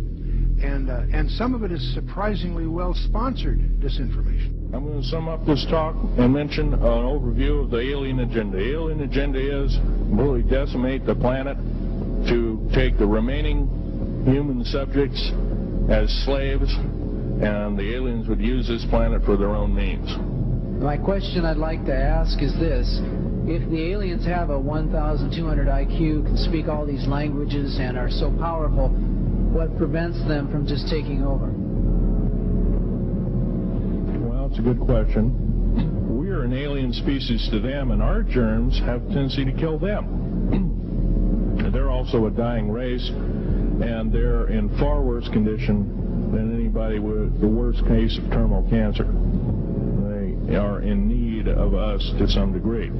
And some of it is surprisingly well-sponsored disinformation. I'm going to sum up this talk and mention an overview of the alien agenda. The alien agenda is really decimate the planet, to take the remaining human subjects as slaves, and the aliens would use this planet for their own means. My question I'd like to ask is this: if the aliens have a 1,200 IQ, can speak all these languages, and are so powerful, what prevents them from just taking over? Well, it's a good question. We are an alien species to them, and our germs have a tendency to kill them. They're also a dying race, and they're in far worse condition than anybody with the worst case of terminal cancer. They are in need of us to some degree.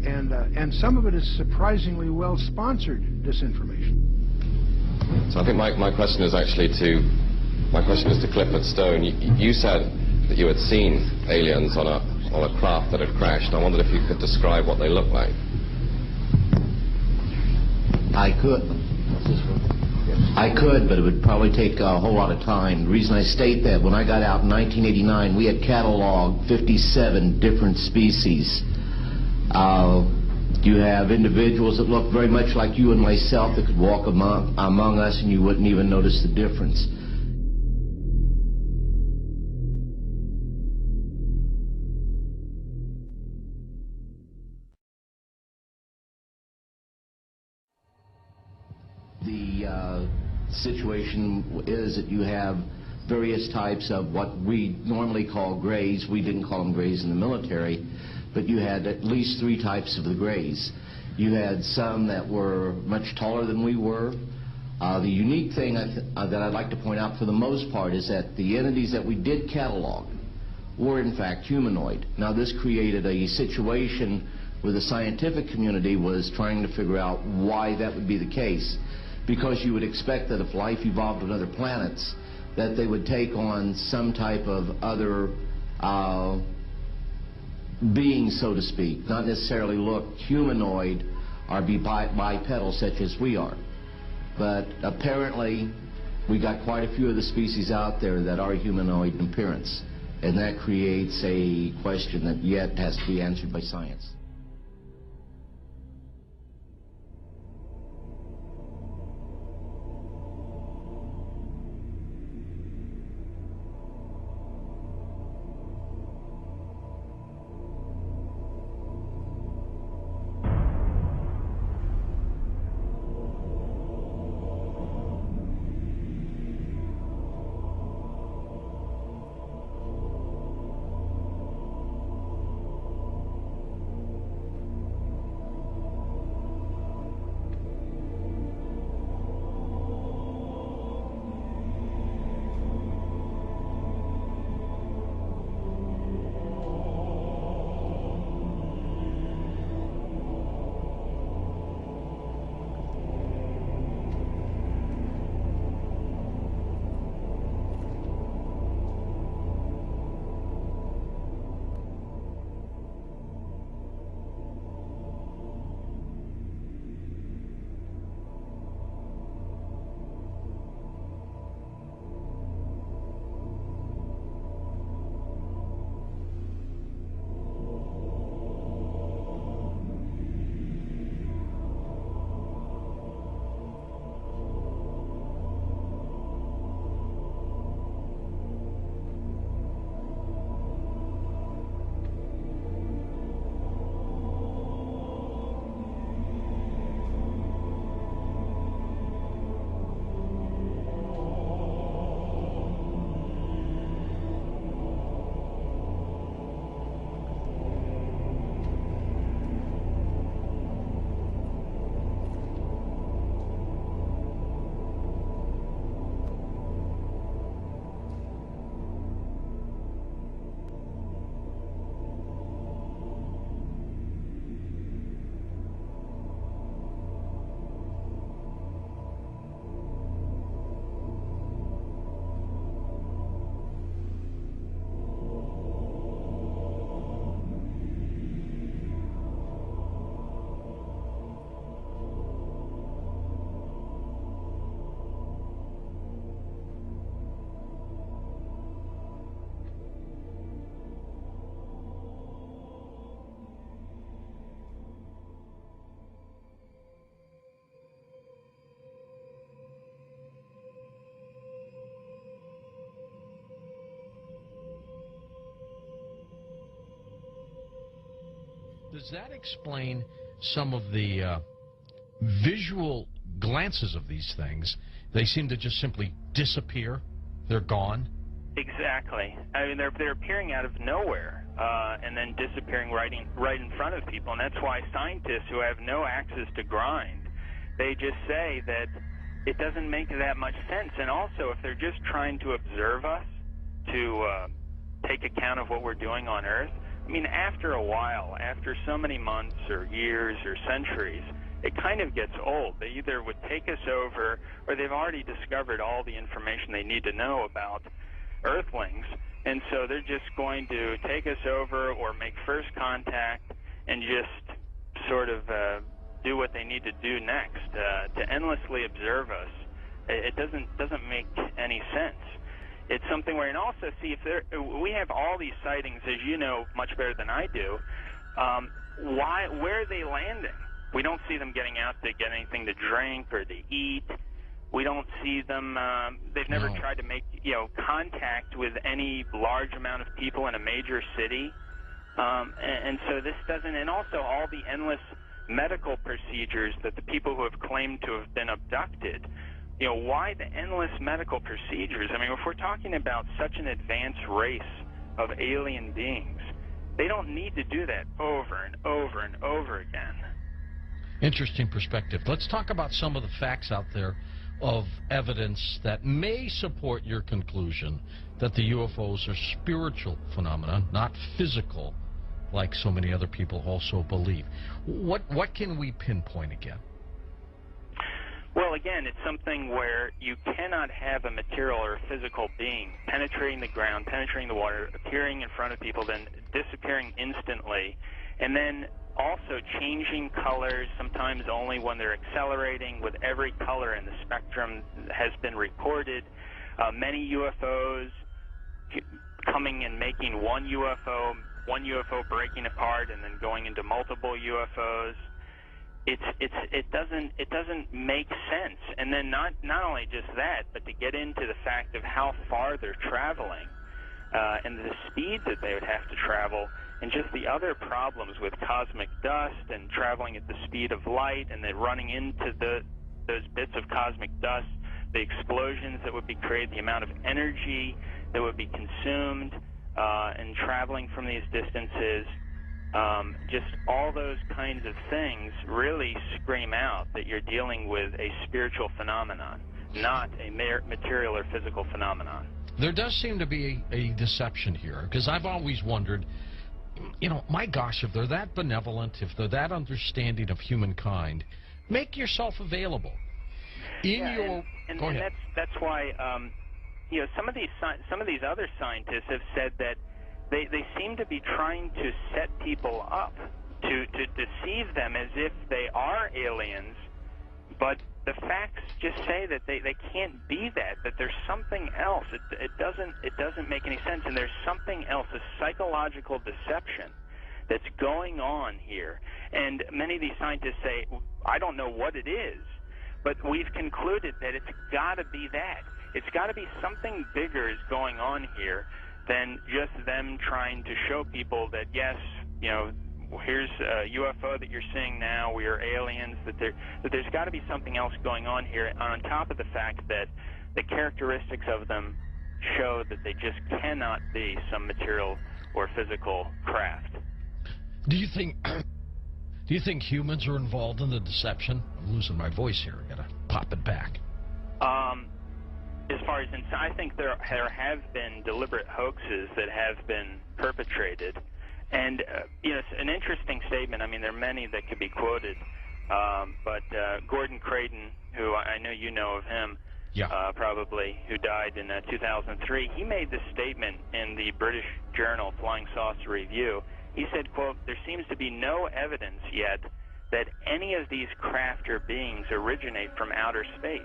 And some of it is surprisingly well-sponsored disinformation. So I think my question is actually to Clifford Stone. You said that you had seen aliens on a craft that had crashed. I wondered if you could describe what they looked like. I could, but it would probably take a whole lot of time. The reason I state that, when I got out in 1989, we had cataloged 57 different species. You have individuals that look very much like you and myself that could walk among us and you wouldn't even notice the difference. The situation is that you have various types of what we normally call grays. We didn't call them grays in the military, but you had at least 3 types of the grays. You had some that were much taller than we were. The unique thing that I'd like to point out for the most part is that the entities that we did catalog were in fact humanoid. Now this created a situation where the scientific community was trying to figure out why that would be the case, because you would expect that if life evolved on other planets, that they would take on some type of other being, so to speak, not necessarily look humanoid or be bipedal such as we are. But apparently we got quite a few of the species out there that are humanoid in appearance, and that creates a question that yet has to be answered by science. Does that explain some of the visual glances of these things? They seem to just simply disappear. They're gone. Exactly. I mean, they're appearing out of nowhere and then disappearing right in front of people. And that's why scientists who have no axes to grind, they just say that it doesn't make that much sense. And also, if they're just trying to observe us, to take account of what we're doing on Earth, I mean, after a while, after so many months or years or centuries, it kind of gets old. They either would take us over, or they've already discovered all the information they need to know about Earthlings, and so they're just going to take us over or make first contact and just sort of do what they need to do next. To endlessly observe us, it doesn't make any sense. It's something where, and also see if we have all these sightings, as you know much better than I do. Where are they landing? We don't see them getting out to get anything to drink or to eat. We don't see them. They've never tried to make contact with any large amount of people in a major city, and so this doesn't. And also all the endless medical procedures that the people who have claimed to have been abducted, you know, why the endless medical procedures? I mean, if we're talking about such an advanced race of alien beings, they don't need to do that over and over and over again. Interesting perspective. Let's talk about some of the facts out there of evidence that may support your conclusion that the UFOs are spiritual phenomena, not physical, like so many other people also believe. What can we pinpoint again? Well, again, it's something where you cannot have a material or a physical being penetrating the ground, penetrating the water, appearing in front of people, then disappearing instantly, and then also changing colors, sometimes only when they're accelerating, with every color in the spectrum has been recorded. Many UFOs coming and making one UFO breaking apart and then going into multiple UFOs. It doesn't make sense. And then not only just that, but to get into the fact of how far they're traveling and the speeds that they would have to travel, and just the other problems with cosmic dust and traveling at the speed of light, and then running into those bits of cosmic dust, the explosions that would be created, the amount of energy that would be consumed in traveling from these distances. Just all those kinds of things really scream out that you're dealing with a spiritual phenomenon, not a material or physical phenomenon. There does seem to be a deception here, because I've always wondered, you know, my gosh, if they're that benevolent, if they're that understanding of humankind, make yourself available. And that's why you know, some of these other scientists have said that they seem to be trying to set people up to deceive them as if they are aliens, but the facts just say that they can't be that there's something else. It doesn't make any sense, and there's something else, a psychological deception that's going on here. And many of these scientists say, I don't know what it is, but we've concluded that it's got to be that. It's got to be something bigger is going on here than just them trying to show people that, yes, you know, here's a UFO that you're seeing now, we are aliens, that there's got to be something else going on here, on top of the fact that the characteristics of them show that they just cannot be some material or physical craft. Do you think humans are involved in the deception? I'm losing my voice here. I gotta pop it back. As far as I think there have been deliberate hoaxes that have been perpetrated, and you know, it's an interesting statement. I mean, there are many that could be quoted, but Gordon Creighton, who I know you know of him, probably, who died in 2003, he made this statement in the British journal Flying Saucer Review. He said, quote, "There seems to be no evidence yet that any of these craft or beings originate from outer space."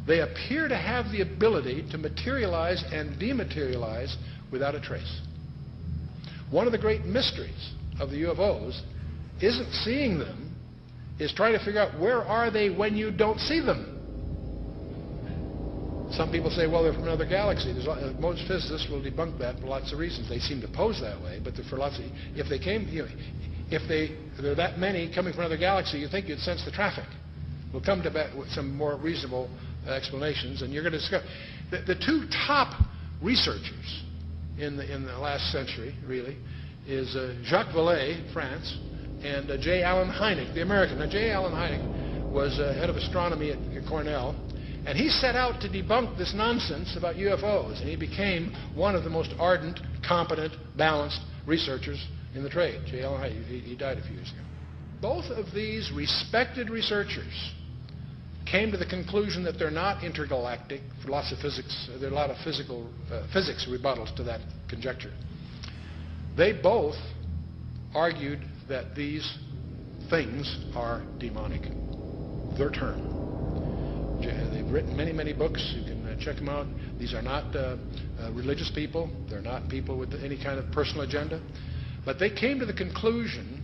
They appear to have the ability to materialize and dematerialize without a trace. One of the great mysteries of the UFOs isn't seeing them, is trying to figure out where are they when you don't see them. Some people say, well, they're from another galaxy. Most physicists will debunk that for lots of reasons. They seem to pose that way, but for lots of, if they came, you know, if there are that many coming from another galaxy, you think you'd sense the traffic. We'll come to that with some more reasonable explanations, and you're going to discover the two top researchers in the last century, really, is Jacques Vallée, France, and J. Allen Hynek, the American. Now, J. Allen Hynek was head of astronomy at Cornell, and he set out to debunk this nonsense about UFOs, and he became one of the most ardent, competent, balanced researchers in the trade. J. Allen Hynek, he died a few years ago. Both of these respected researchers came to the conclusion that they're not intergalactic for lots of physics. There are a lot of physics rebuttals to that conjecture. They both argued that these things are demonic. Their term. They've written many, many books. You can check them out. These are not religious people. They're not people with any kind of personal agenda. But they came to the conclusion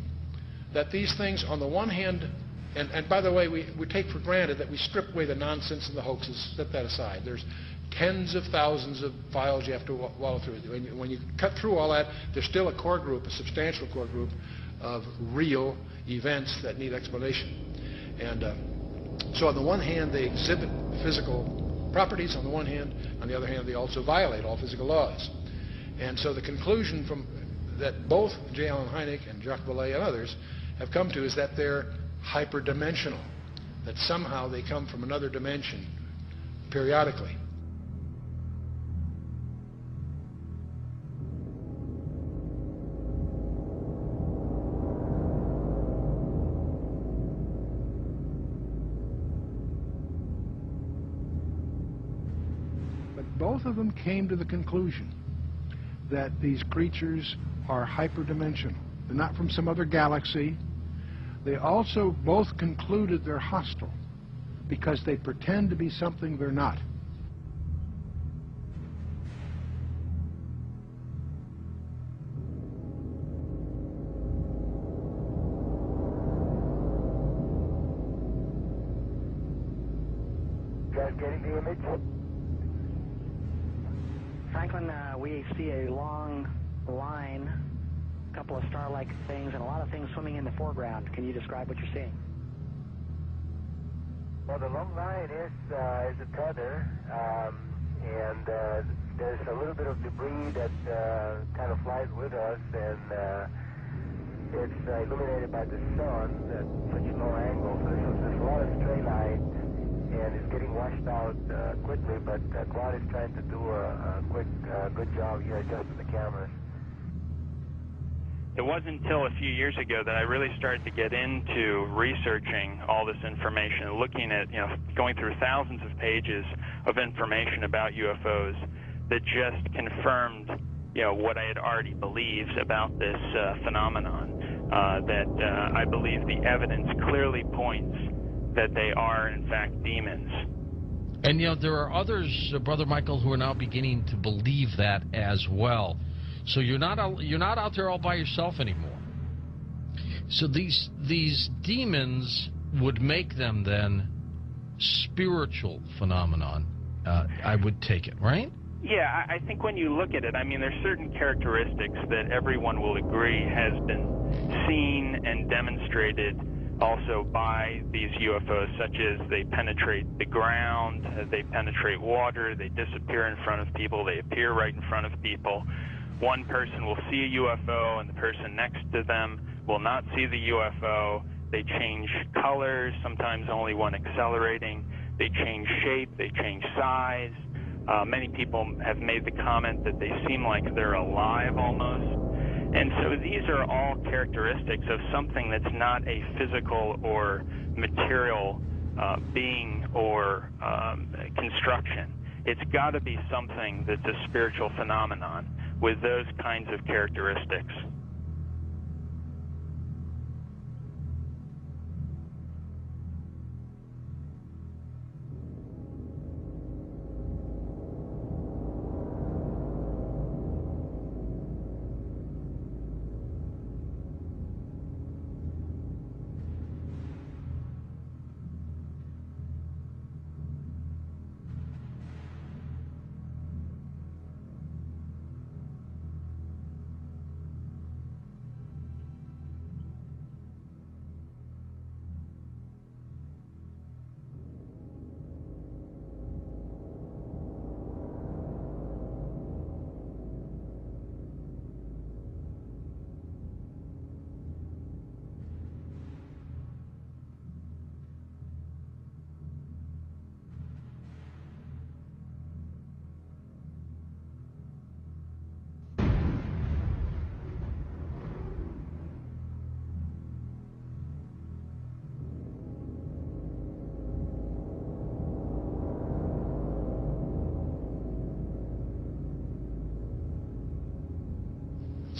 that these things, on the one hand, and by the way, we take for granted that we strip away the nonsense and the hoaxes, set that aside. There's tens of thousands of files you have to wallow through. When you cut through all that, there's still a core group, a substantial core group of real events that need explanation. And so on the one hand, they exhibit physical properties on the one hand. On the other hand, they also violate all physical laws. And so the conclusion from that both J. Allen Hynek and Jacques Vallée and others have come to is that they're hyperdimensional, that somehow they come from another dimension periodically. Both of them came to the conclusion that these creatures are hyperdimensional. They're not from some other galaxy. They also both concluded they're hostile because they pretend to be something they're not. Guys getting the image? Franklin, we see a long line, a couple of star-like things, and a lot of things swimming in the foreground. Can you describe what you're seeing? Well, the long line is a tether, and there's a little bit of debris that kind of flies with us, and it's illuminated by the sun at such a low angle. So there's a lot of stray light, and it's getting washed out quickly, but Claude is trying to do a quick, good job here adjusting the cameras. It wasn't until a few years ago that I really started to get into researching all this information, looking at, going through thousands of pages of information about UFOs that just confirmed, what I had already believed about this phenomenon. That I believe the evidence clearly points that they are, in fact, demons. And, there are others, Brother Michael, who are now beginning to believe that as well. So you're not out there all by yourself anymore. So these demons would make them then spiritual phenomenon, I would take it, right? Yeah, I think when you look at it, there's certain characteristics that everyone will agree has been seen and demonstrated also by these UFOs, such as they penetrate the ground, they penetrate water, they disappear in front of people, they appear right in front of people. One person will see a UFO and the person next to them will not see the UFO. They change colors, sometimes only one accelerating. They change shape, they change size. Many people have made the comment that they seem like they're alive almost. And so these are all characteristics of something that's not a physical or material being or construction. It's got to be something that's a spiritual phenomenon with those kinds of characteristics.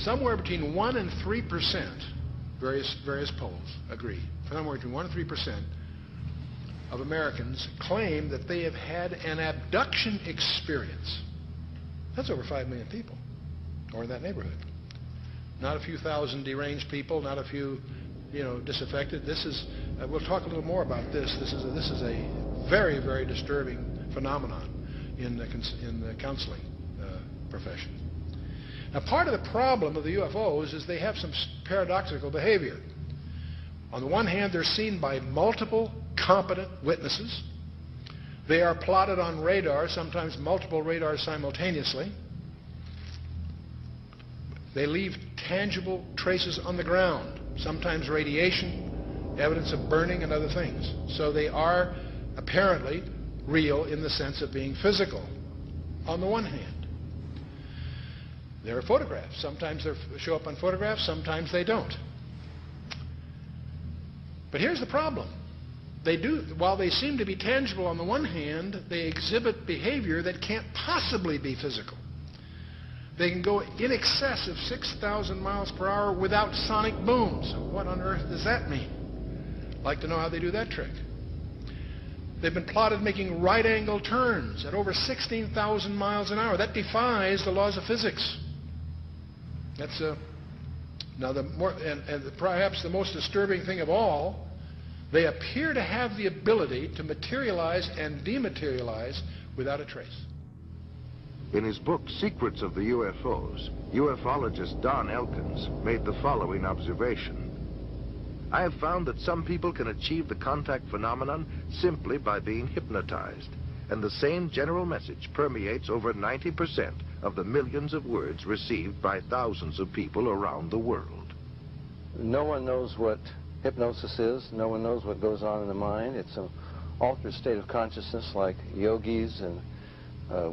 somewhere between 1 and 3%, various polls agree, somewhere between 1 and 3% of Americans claim that they have had an abduction experience. That's over 5 million people, or in that neighborhood. Not a few thousand deranged people, not a few, disaffected. This is, we'll talk a little more about this. This is a very, very disturbing phenomenon in the counseling profession. Now, part of the problem of the UFOs is they have some paradoxical behavior. On the one hand, they're seen by multiple competent witnesses. They are plotted on radar, sometimes multiple radars simultaneously. They leave tangible traces on the ground, sometimes radiation, evidence of burning, and other things. So they are apparently real in the sense of being physical, on the one hand. There are photographs. Sometimes they show up on photographs, sometimes they don't. But here's the problem. While they seem to be tangible on the one hand, they exhibit behavior that can't possibly be physical. They can go in excess of 6,000 miles per hour without sonic booms. What on earth does that mean? I'd like to know how they do that trick. They've been plotted making right-angle turns at over 16,000 miles an hour. That defies the laws of physics. That's now perhaps the most disturbing thing of all. They appear to have the ability to materialize and dematerialize without a trace. In his book, Secrets of the UFOs, ufologist Don Elkins made the following observation. I have found that some people can achieve the contact phenomenon simply by being hypnotized, and the same general message permeates over 90% of the millions of words received by thousands of people around the world. No one knows what hypnosis is. No one knows what goes on in the mind. It's an altered state of consciousness like yogis and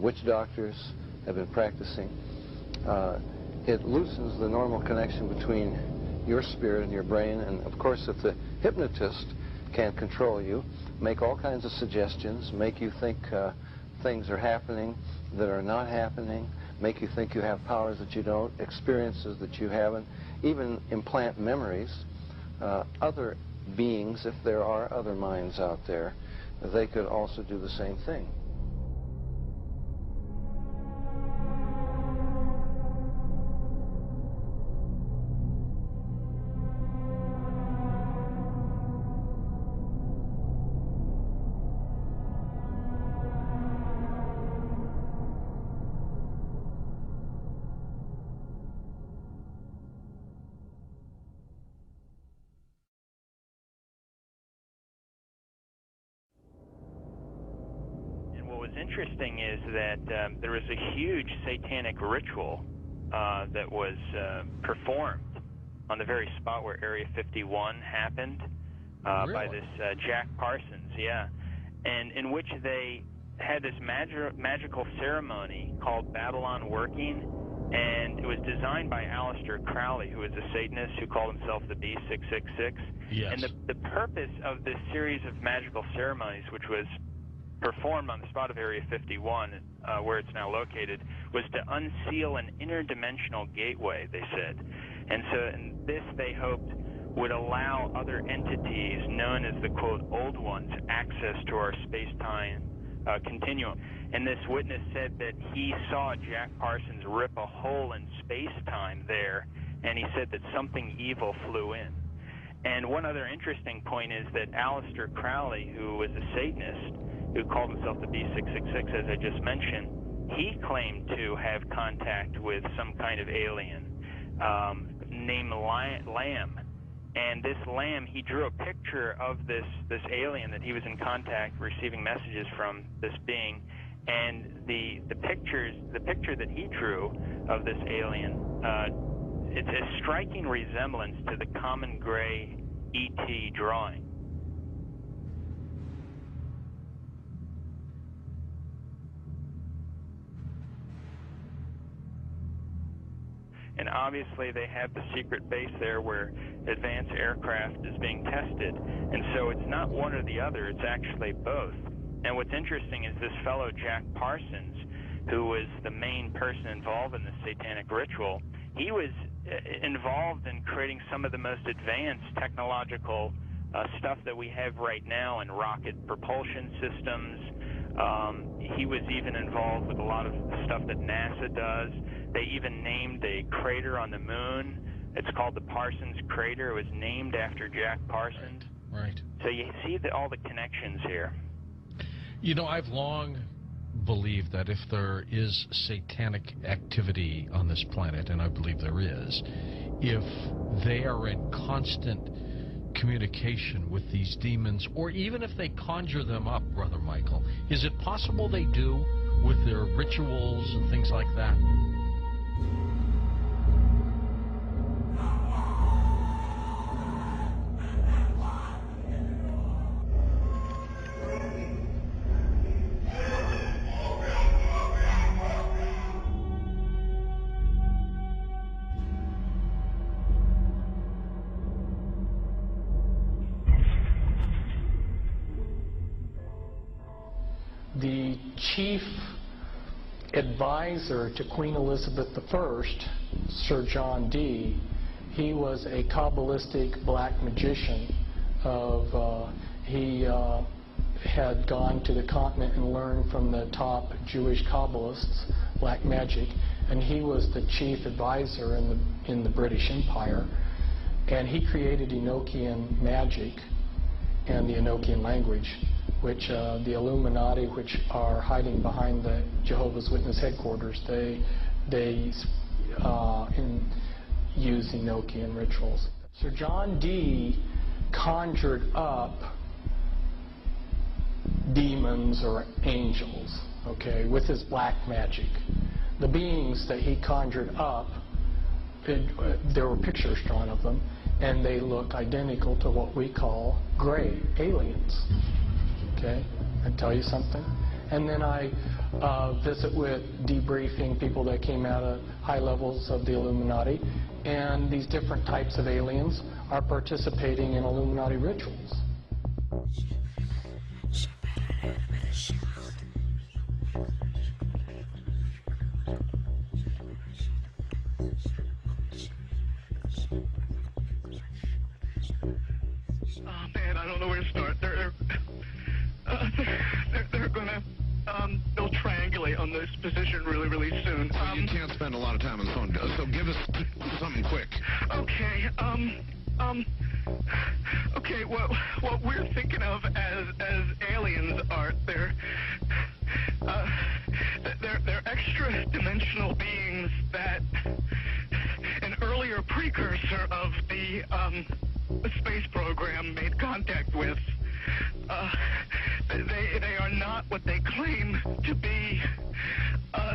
witch doctors have been practicing. It loosens the normal connection between your spirit and your brain, and of course if the hypnotist can control you, make all kinds of suggestions, make you think things are happening that are not happening, make you think you have powers that you don't, experiences that you haven't, even implant memories. Other beings, if there are other minds out there, they could also do the same thing. Interesting is that there was a huge satanic ritual that was performed on the very spot where Area 51 happened by this Jack Parsons, and in which they had this magical ceremony called Babylon Working, and it was designed by Aleister Crowley, who was a Satanist who called himself the B666. Yes. And the purpose of this series of magical ceremonies, which was performed on the spot of Area 51, where it's now located, was to unseal an interdimensional gateway, they said. And so this, they hoped, would allow other entities known as the, quote, old ones, access to our space-time continuum. And this witness said that he saw Jack Parsons rip a hole in space-time there, and he said that something evil flew in. And one other interesting point is that Aleister Crowley, who was a Satanist, who called himself the B666, as I just mentioned, he claimed to have contact with some kind of alien named Lamb. And this Lamb, he drew a picture of this alien that he was in contact, receiving messages from this being. And the picture that he drew of this alien, it's a striking resemblance to the common gray ET drawing. And obviously they have the secret base there where advanced aircraft is being tested. And so it's not one or the other, it's actually both. And what's interesting is this fellow Jack Parsons, who was the main person involved in this satanic ritual, he was involved in creating some of the most advanced technological stuff that we have right now in rocket propulsion systems. He was even involved with a lot of stuff that NASA does. They even named a crater on the moon. It's called the Parsons Crater. It was named after Jack Parsons. Right. So you see all the connections here. You know, I've long believed that if there is satanic activity on this planet, and I believe there is, if they are in constant communication with these demons, or even if they conjure them up, Brother Michael, is it possible they do with their rituals and things like that? The chief advisor to Queen Elizabeth I, Sir John Dee, he was a Kabbalistic black magician. He had gone to the continent and learned from the top Jewish Kabbalists black magic, and he was the chief advisor in the British Empire. And he created Enochian magic and the Enochian language, which the Illuminati, which are hiding behind the Jehovah's Witness headquarters, they use Enochian rituals. Sir John Dee conjured up demons or angels, okay, with his black magic. The beings that he conjured up, there were pictures drawn of them, and they look identical to what we call gray aliens. Okay, I tell you something. And then I visit with debriefing people that came out of high levels of the Illuminati, and these different types of aliens are participating in Illuminati rituals. Oh man, I don't know where to start. They're gonna they'll triangulate on this position really soon. You can't spend a lot of time on the phone, so give us something quick. Okay, okay, what we're thinking of as aliens are they're extra dimensional beings that an earlier precursor of the space program made contact with. They are not what they claim to be.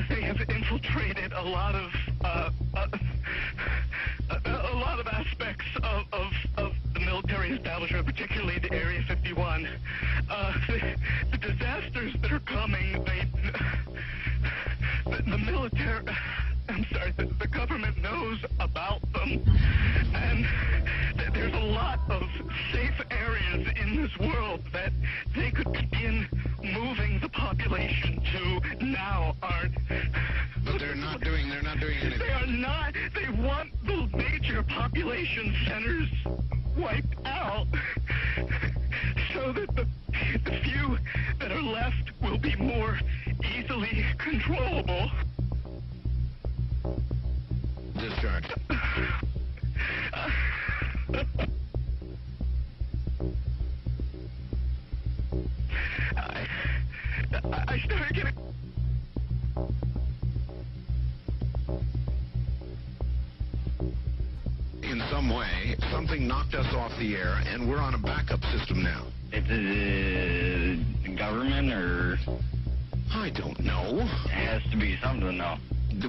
They have infiltrated a lot of aspects of the military establishment, particularly the Area 51. The disasters that are coming, the military, I'm sorry, the government knows about them, and there's a lot of safe areas in this world that they could begin moving the population to now aren't. But they're not doing anything. They are not. They want the major population centers wiped out so that the few that are left will be more easily controllable. Discharge. I started getting... In some way, something knocked us off the air, and we're on a backup system now. Is it the government, or...? I don't know. It has to be something, though.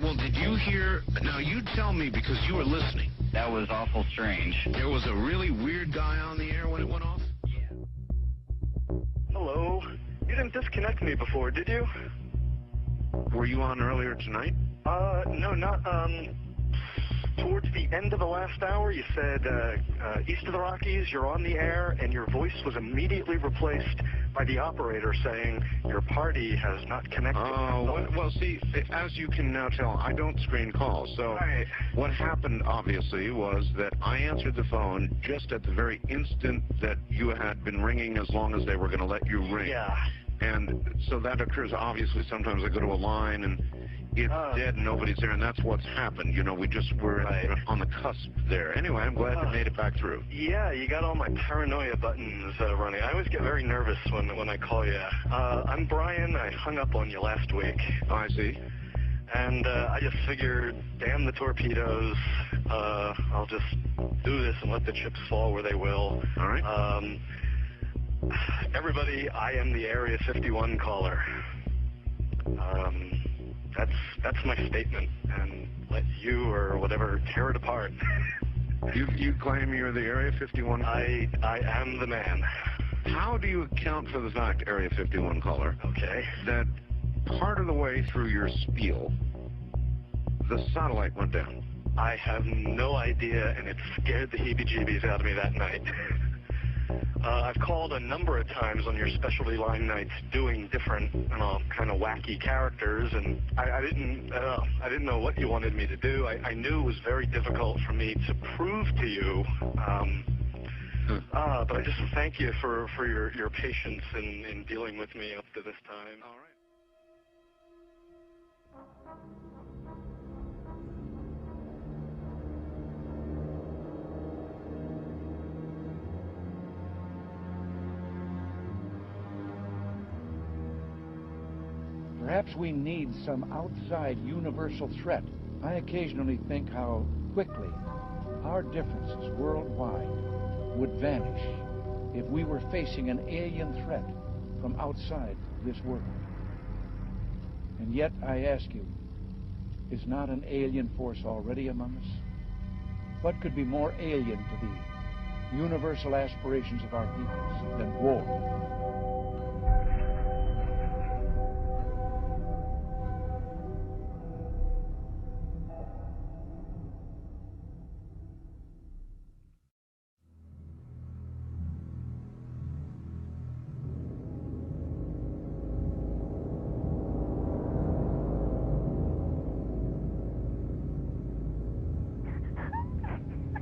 Well, did you hear... Now, you tell me, because you were listening. That was awful strange. There was a really weird guy on the air when it went off? Yeah. Hello? You didn't disconnect me before, did you? Were you on earlier tonight? No, not, Towards the end of the last hour, you said, east of the Rockies, you're on the air, and your voice was immediately replaced by the operator saying, your party has not connected. Oh, well, see, as you can now tell, I don't screen calls. So what happened, obviously, was that I answered the phone just at the very instant that you had been ringing, as long as they were going to let you ring. Yeah. And so that occurs, obviously. Sometimes I go to a line and it's dead and nobody's there, and that's what's happened. You know, we just were on the cusp there. Anyway, I'm glad you made it back through. Yeah, you got all my paranoia buttons running. I always get very nervous when I call you. I'm Brian. I hung up on you last week. Oh, I see. And I just figured, damn the torpedoes. I'll just do this and let the chips fall where they will. All right. Everybody, I am the Area 51 caller. That's my statement, and let you or whatever tear it apart. You claim you're the Area 51 caller? I am the man. How do you account for the fact, Area 51 caller, okay, that part of the way through your spiel, the satellite went down? I have no idea, and it scared the heebie-jeebies out of me that night. I've called a number of times on your specialty line nights doing different, kind of wacky characters, and I didn't know what you wanted me to do. I knew it was very difficult for me to prove to you, but I just thank you for your patience in dealing with me up to this time. All right. Perhaps we need some outside universal threat. I occasionally think how quickly our differences worldwide would vanish if we were facing an alien threat from outside this world. And yet, I ask you, is not an alien force already among us? What could be more alien to the universal aspirations of our peoples than war?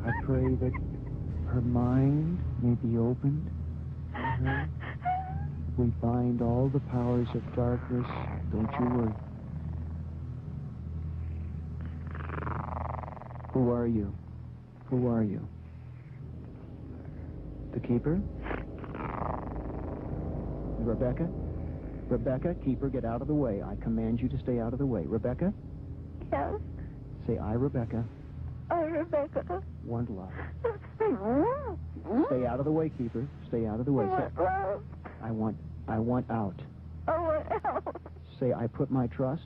I pray that her mind may be opened to her. We bind all the powers of darkness. Don't you worry. Who are you? Who are you? The Keeper? Rebecca? Rebecca, Keeper, get out of the way. I command you to stay out of the way. Rebecca? Yes? Say, I, Rebecca, Rebecca. want love. Stay out of the way, Keeper. Stay out of the way. Love. I want out. I want out. Say, I put my trust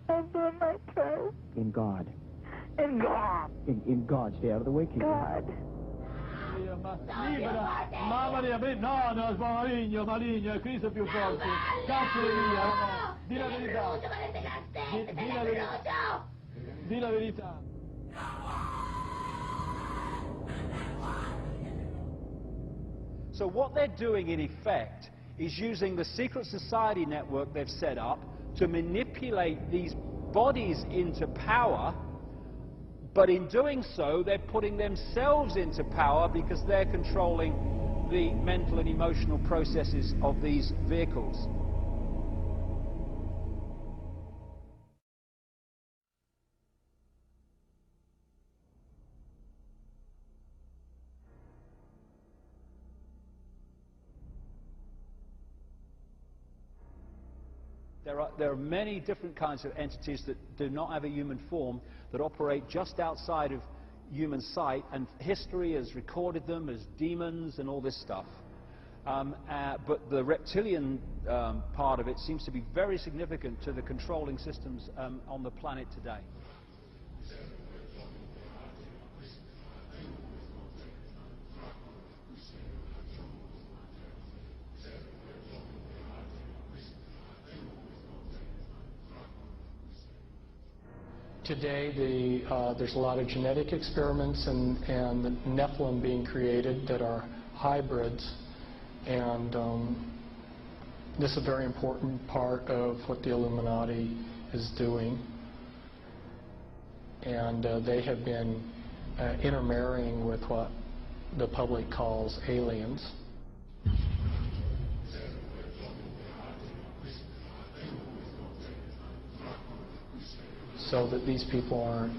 I put my trust in God. in God. In God. Stay out of the way, Keeper. God. Libera, mamma mia, no, no, maligno, maligno, è Cristo più forte. Cacciali via, di la verità. Di la verità. So what they're doing, in effect, is using the secret society network they've set up to manipulate these bodies into power, but in doing so, they're putting themselves into power because they're controlling the mental and emotional processes of these vehicles. There are many different kinds of entities that do not have a human form, that operate just outside of human sight, and history has recorded them as demons and all this stuff. But the reptilian part of it seems to be very significant to the controlling systems on the planet today. Today, there's a lot of genetic experiments and the Nephilim being created that are hybrids, and this is a very important part of what the Illuminati is doing. And they have been intermarrying with what the public calls aliens. So that these people aren't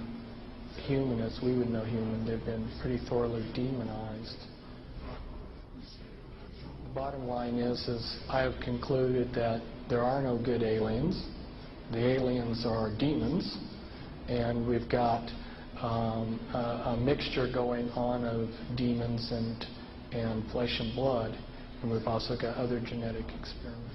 human as we would know human. They've been pretty thoroughly demonized. The bottom line is I have concluded that there are no good aliens. The aliens are demons, and we've got a mixture going on of demons and flesh and blood, and we've also got other genetic experiments.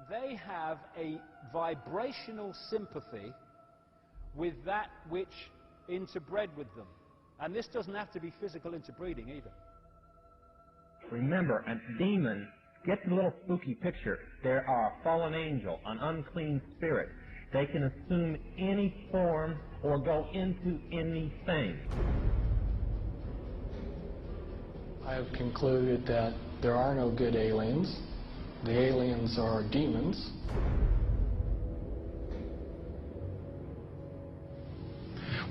They have a vibrational sympathy with that which interbred with them. And this doesn't have to be physical interbreeding either. Remember, a demon, get the little spooky picture. There are a fallen angel, an unclean spirit. They can assume any form or go into anything. I have concluded that there are no good aliens. The aliens are demons.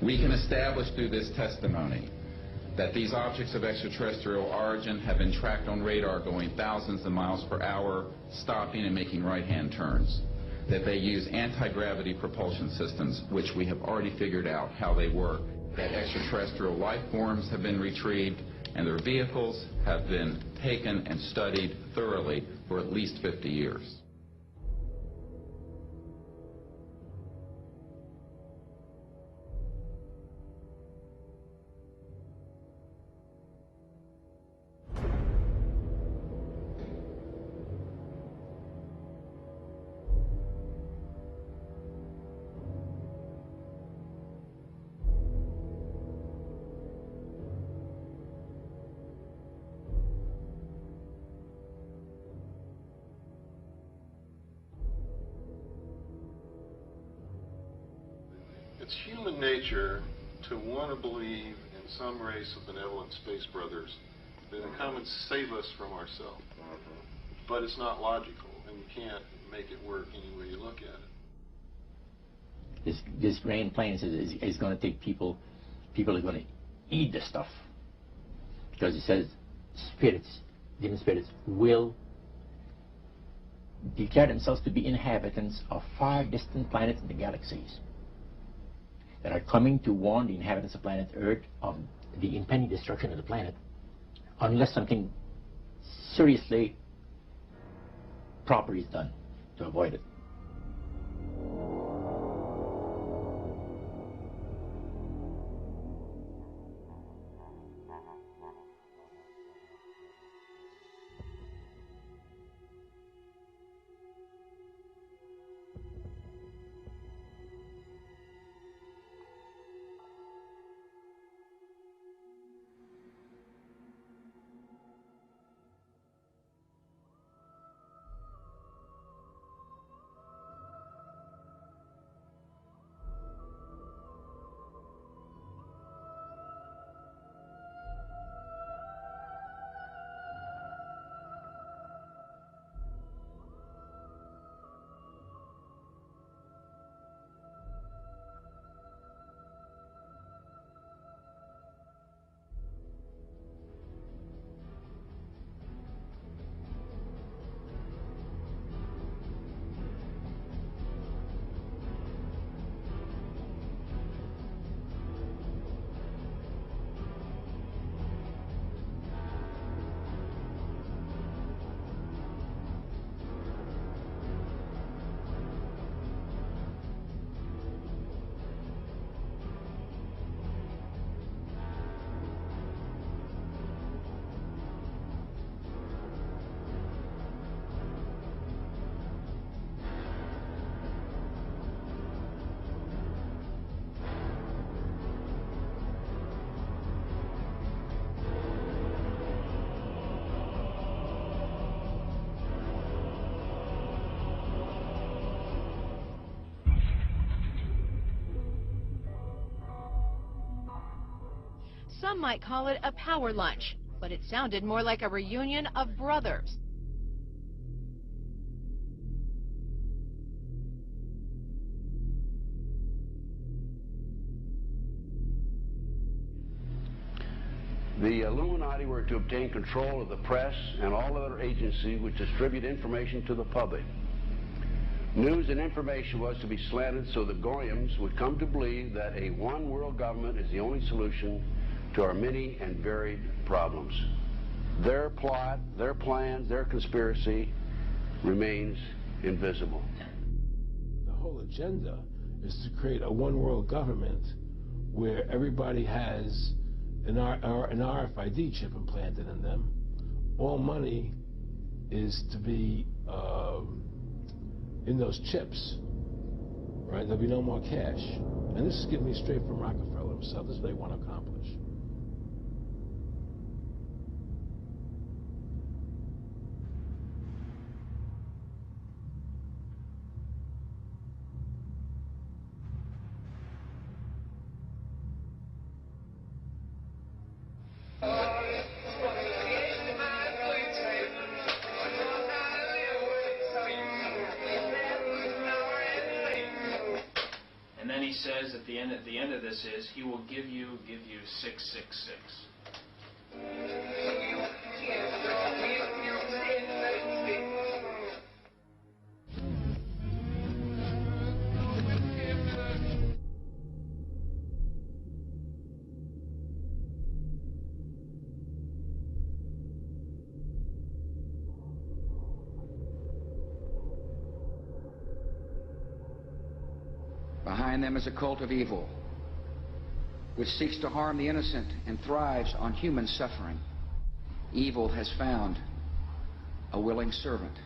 We can establish through this testimony that these objects of extraterrestrial origin have been tracked on radar going thousands of miles per hour, stopping and making right-hand turns. That they use anti-gravity propulsion systems, which we have already figured out how they work. That extraterrestrial life forms have been retrieved, and their vehicles have been taken and studied thoroughly for at least 50 years. It's human nature to want to believe in some race of benevolent space brothers that will come and save us from ourselves. But it's not logical, and you can't make it work any way you look at it. This grand plan is going to take people are going to eat the stuff. Because it says spirits, demon spirits, will declare themselves to be inhabitants of far distant planets in the galaxies that are coming to warn the inhabitants of planet Earth of the impending destruction of the planet unless something seriously proper is done to avoid it. Some might call it a power lunch, but it sounded more like a reunion of brothers. The Illuminati were to obtain control of the press and all other agencies which distribute information to the public. News and information was to be slanted so the Goyams would come to believe that a one world government is the only solution to our many and varied problems. Their plot, their plans, their conspiracy remains invisible. The whole agenda is to create a one world government where everybody has an RFID chip implanted in them. All money is to be in those chips, right? There'll be no more cash. And this is getting me straight from Rockefeller himself. This is what they want to accomplish. And then he says at the end of this is he will give you 666. Behind them is a cult of evil, which seeks to harm the innocent and thrives on human suffering. Evil has found a willing servant.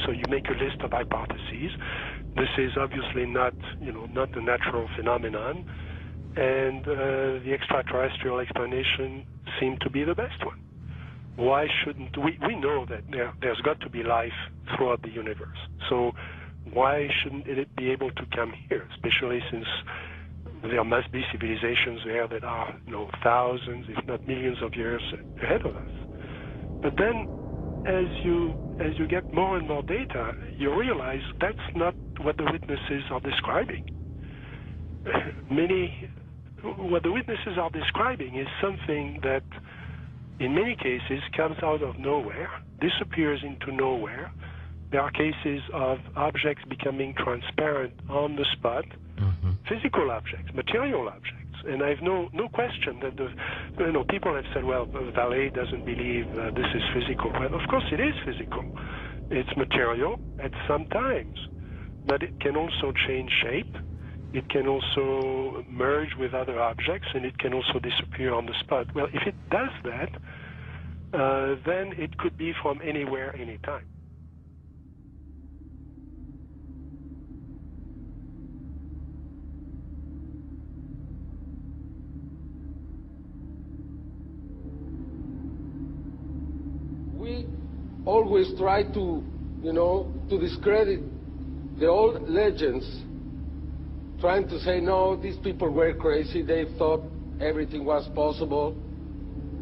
So you make a list of hypotheses. This is obviously not a natural phenomenon, and the extraterrestrial explanation seemed to be the best one. Why shouldn't we know that there's got to be life throughout the universe? So why shouldn't it be able to come here, especially since there must be civilizations there that are thousands, if not millions of years ahead of us? But then, as you get more and more data, you realize that's not what the witnesses are describing. What the witnesses are describing is something that, in many cases, comes out of nowhere, disappears into nowhere. There are cases of objects becoming transparent on the spot, physical objects, material objects. And I have no question that people have said, well, the valet doesn't believe this is physical. Well, of course it is physical. It's material at some times, but it can also change shape. It can also merge with other objects, and it can also disappear on the spot. Well, if it does that, then it could be from anywhere, anytime. We always try to, to discredit the old legends, trying to say, no, these people were crazy, they thought everything was possible.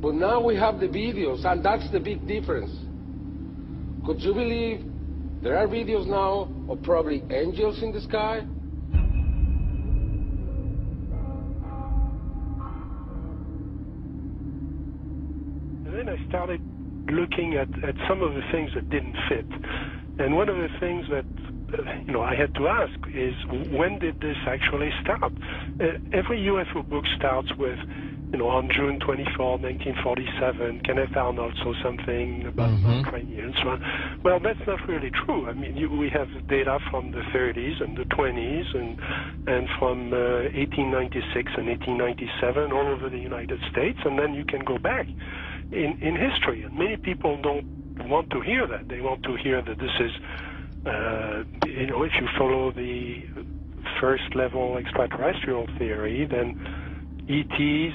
But now we have the videos, and that's the big difference. Could you believe There are videos now of probably angels in the sky. And then I started looking at some of the things that didn't fit. And one of the things that I had to ask is, when did this actually start? Every UFO book starts with, on June 24, 1947, Kenneth Arnold saw something about cranial and so on. Well, that's not really true. I mean, we have data from the 30s and the 20s and from 1896 and 1897 all over the United States, and then you can go back in history. And many people don't want to hear that. They want to hear that this is if you follow the first level extraterrestrial theory, then ETs,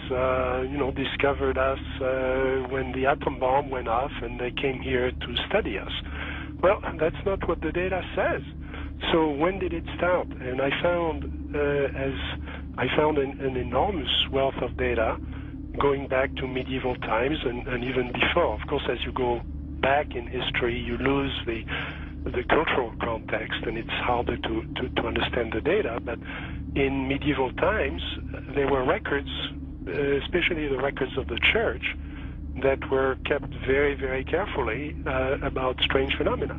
discovered us when the atom bomb went off and they came here to study us. Well, that's not what the data says. So when did it start? And I found an enormous wealth of data going back to medieval times and even before. Of course, as you go back in history, you lose the cultural context, and it's harder to understand the data. But in medieval times, there were records, especially the records of the church, that were kept very, very carefully about strange phenomena.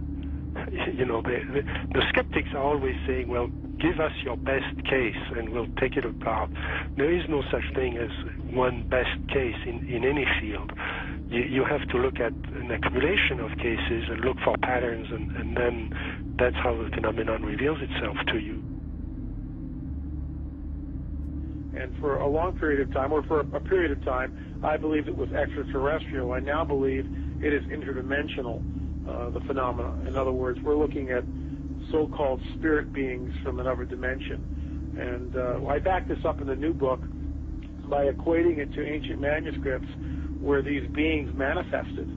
The skeptics are always saying, well, give us your best case and we'll take it apart. There is no such thing as one best case in any field. You have to look at an accumulation of cases and look for patterns, and then that's how the phenomenon reveals itself to you. And for a long period of time, or for a period of time, I believed it was extraterrestrial. I now believe it is interdimensional, the phenomena. In other words, we're looking at so-called spirit beings from another dimension. And I back this up in the new book by equating it to ancient manuscripts where these beings manifested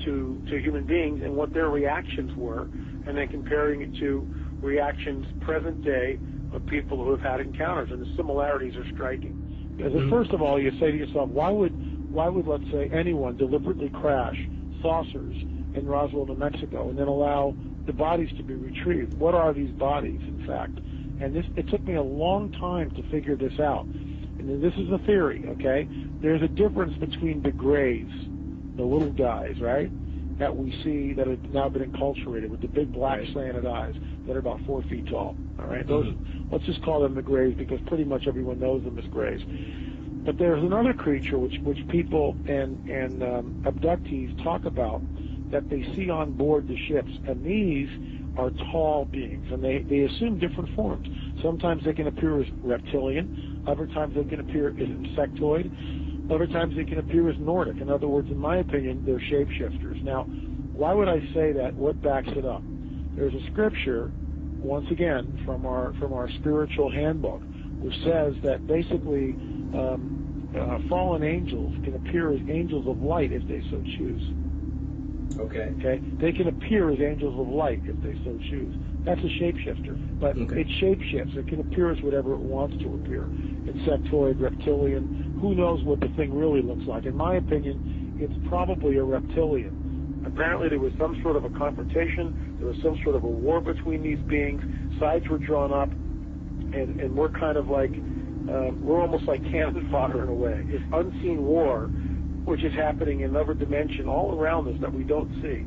to human beings and what their reactions were, and then comparing it to reactions present day of people who have had encounters, and the similarities are striking. Because first of all, you say to yourself, why would let's say anyone deliberately crash saucers in Roswell, New Mexico, and then allow the bodies to be retrieved? What are these bodies, in fact? And it took me a long time to figure this out. And this is a theory, okay? There's a difference between the grays, the little guys, right, that we see that have now been enculturated with the big black slanted eyes that are about 4 feet tall, all right? Those, let's just call them the grays because pretty much everyone knows them as grays. But there's another creature which people and abductees talk about that they see on board the ships, and these are tall beings, and they assume different forms. Sometimes they can appear as reptilian, other times they can appear as insectoid, other times they can appear as Nordic. In other words, in my opinion, they're shapeshifters. Now, why would I say that? What backs it up? There's a scripture, once again, from our spiritual handbook, which says that basically fallen angels can appear as angels of light if they so choose. Okay. They can appear as angels of light if they so choose. That's a shapeshifter, but it shapeshifts. It can appear as whatever it wants to appear. Insectoid, reptilian, who knows what the thing really looks like. In my opinion, it's probably a reptilian. Apparently there was some sort of a confrontation, there was some sort of a war between these beings, sides were drawn up, and we're kind of like, we're almost like cannon fodder in a way. It's unseen war, which is happening in another dimension all around us that we don't see.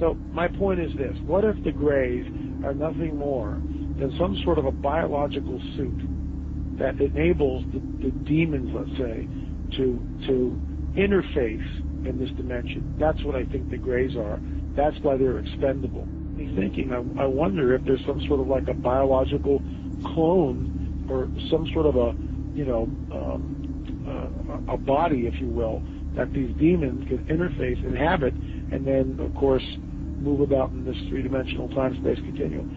So my point is this: what if the grays are nothing more than some sort of a biological suit that enables the demons, let's say, to interface in this dimension? That's what I think the grays are. That's why they're expendable. Me thinking, I wonder if there's some sort of like a biological clone or some sort of a body, if you will, that these demons can interface, inhabit, and then, of course, move about in this three-dimensional time-space continuum.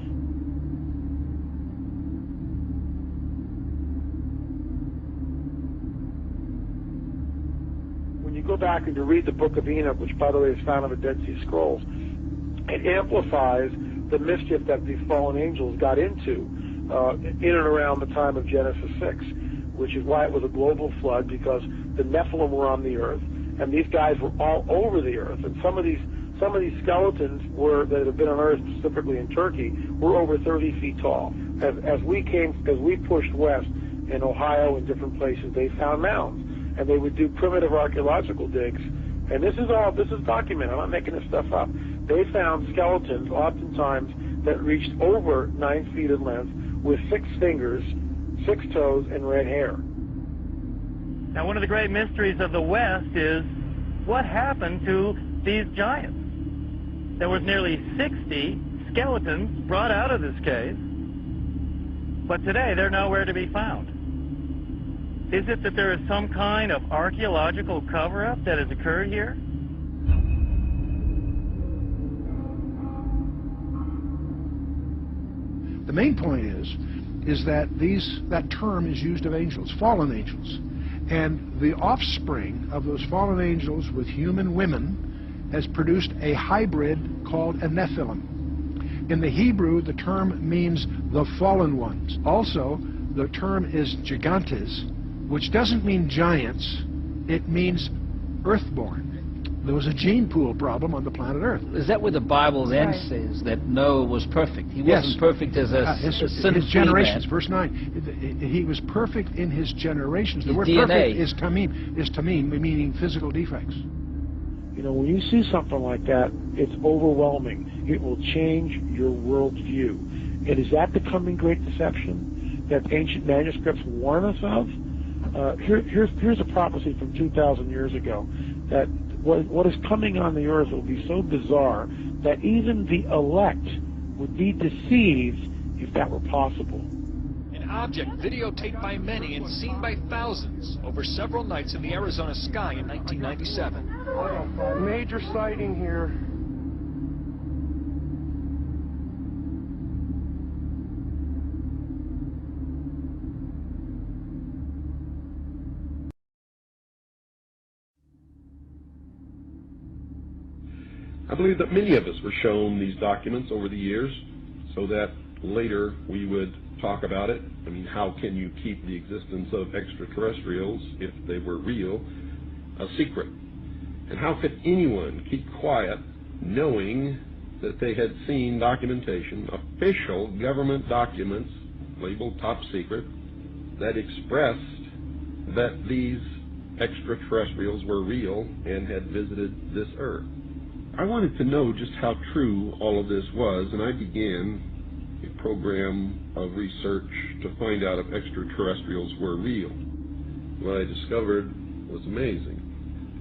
When you go back and to read the Book of Enoch, which, by the way, is found in the Dead Sea Scrolls, it amplifies the mischief that these fallen angels got into in and around the time of Genesis 6, which is why it was a global flood, because the Nephilim were on the earth, and these guys were all over the earth. And some of these skeletons that have been unearthed, specifically in Turkey, were over 30 feet tall. As we pushed west in Ohio and different places, they found mounds, and they would do primitive archaeological digs. And this is documented. I'm not making this stuff up. They found skeletons, oftentimes, that reached over 9 feet in length, with 6 fingers, 6 toes, and red hair. Now, one of the great mysteries of the West is what happened to these giants. There was nearly 60 skeletons brought out of this cave, but today they're nowhere to be found. Is it that there is some kind of archaeological cover-up that has occurred here? The main point is that that term is used of angels, fallen angels. And the offspring of those fallen angels with human women has produced a hybrid called a Nephilim. In the Hebrew, the term means the fallen ones. Also, the term is gigantes, which doesn't mean giants, it means earthborn. There was a gene pool problem on the planet Earth. Is that where the Bible then says that Noah was perfect? He wasn't perfect as his generations. Man. Verse 9. He was perfect in his generations. The word DNA. Perfect is tamim, meaning physical defects. You know, when you see something like that, it's overwhelming. It will change your worldview. And is that the coming great deception that ancient manuscripts warn us of? Here's a prophecy from 2,000 years ago, that what is coming on the earth will be so bizarre that even the elect would be deceived if that were possible. An object videotaped by many and seen by thousands over several nights in the Arizona sky in 1997. Major sighting here. I believe that many of us were shown these documents over the years so that later we would talk about it. I mean, how can you keep the existence of extraterrestrials, if they were real, a secret? And how could anyone keep quiet knowing that they had seen documentation, official government documents labeled top secret, that expressed that these extraterrestrials were real and had visited this earth? I wanted to know just how true all of this was, and I began a program of research to find out if extraterrestrials were real. What I discovered was amazing.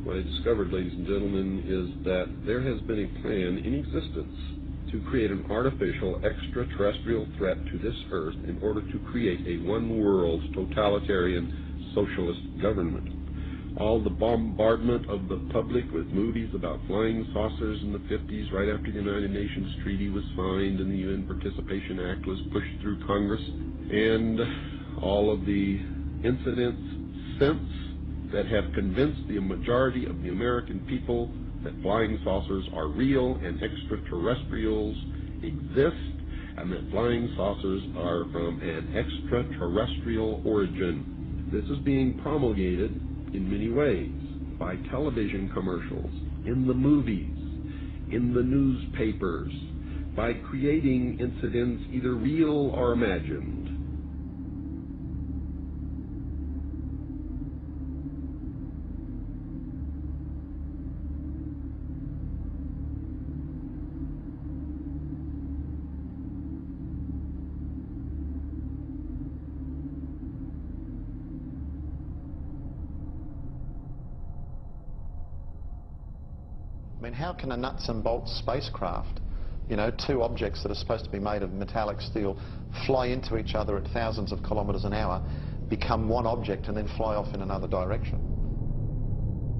What I discovered, ladies and gentlemen, is that there has been a plan in existence to create an artificial extraterrestrial threat to this earth in order to create a one-world totalitarian socialist government. All the bombardment of the public with movies about flying saucers in the 50s, right after the United Nations Treaty was signed and the UN Participation Act was pushed through Congress, and all of the incidents since that have convinced the majority of the American people that flying saucers are real and extraterrestrials exist, and that flying saucers are from an extraterrestrial origin. This is being promulgated in many ways, by television commercials, in the movies, in the newspapers, by creating incidents either real or imagined. I mean, how can a nuts and bolts spacecraft, you know, two objects that are supposed to be made of metallic steel, fly into each other at thousands of kilometers an hour, become one object and then fly off in another direction?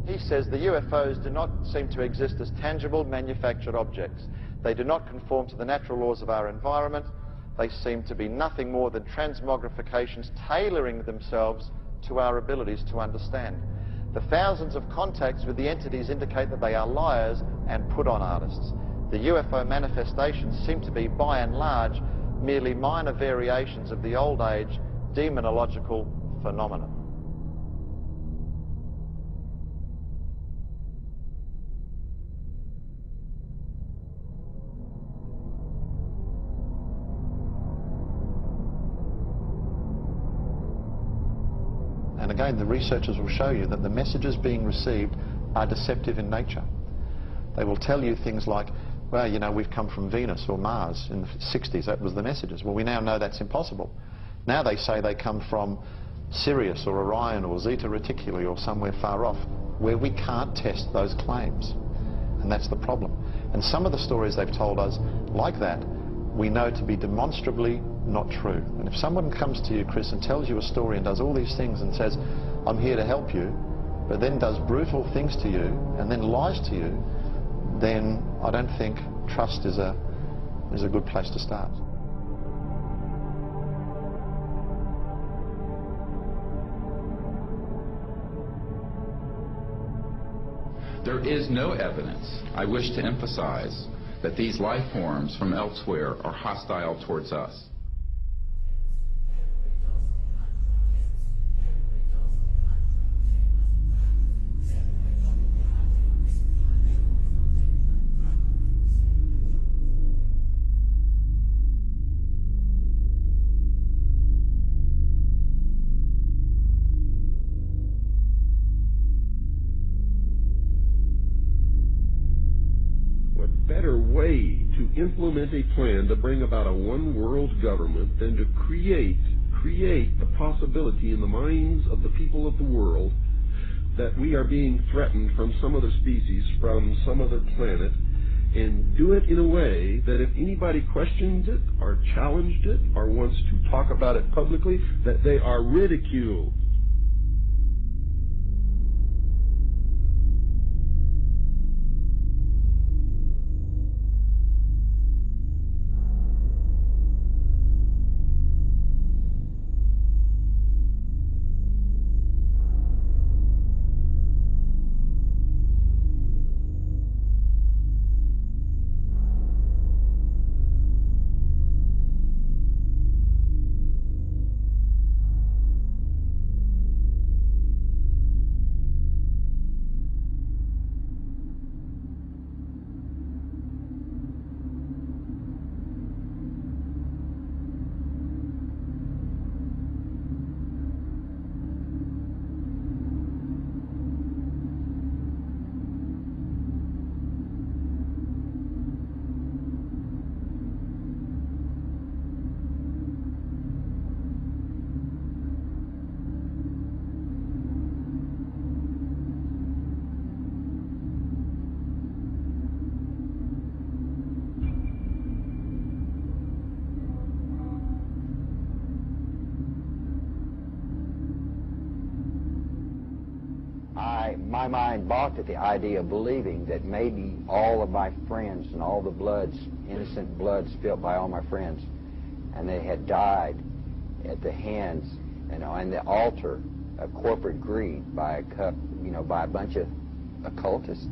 He says the UFOs do not seem to exist as tangible manufactured objects. They do not conform to the natural laws of our environment. They seem to be nothing more than transmogrifications tailoring themselves to our abilities to understand. The thousands of contacts with the entities indicate that they are liars and put-on artists. The UFO manifestations seem to be, by and large, merely minor variations of the old age demonological phenomenon. And again, the researchers will show you that the messages being received are deceptive in nature. They will tell you things like, well, you know, we've come from Venus or Mars in the 60s. That was the messages. Well, we now know that's impossible. Now they say they come from Sirius or Orion or Zeta Reticuli or somewhere far off, where we can't test those claims. And that's the problem. And some of the stories they've told us, like that, we know to be demonstrably not true. And if someone comes to you, Chris, and tells you a story and does all these things and says, I'm here to help you, but then does brutal things to you and then lies to you, then I don't think trust is a good place to start. There is no evidence, I wish to emphasize, that these life forms from elsewhere are hostile towards us. Better way to implement a plan to bring about a one-world government than to create the possibility in the minds of the people of the world that we are being threatened from some other species, from some other planet, and do it in a way that if anybody questions it or challenged it or wants to talk about it publicly, that they are ridiculed. My mind balked at the idea of believing that maybe all of my friends and all the bloods, innocent blood spilled by all my friends, and they had died at the hands, and the altar of corporate greed by a bunch of occultists.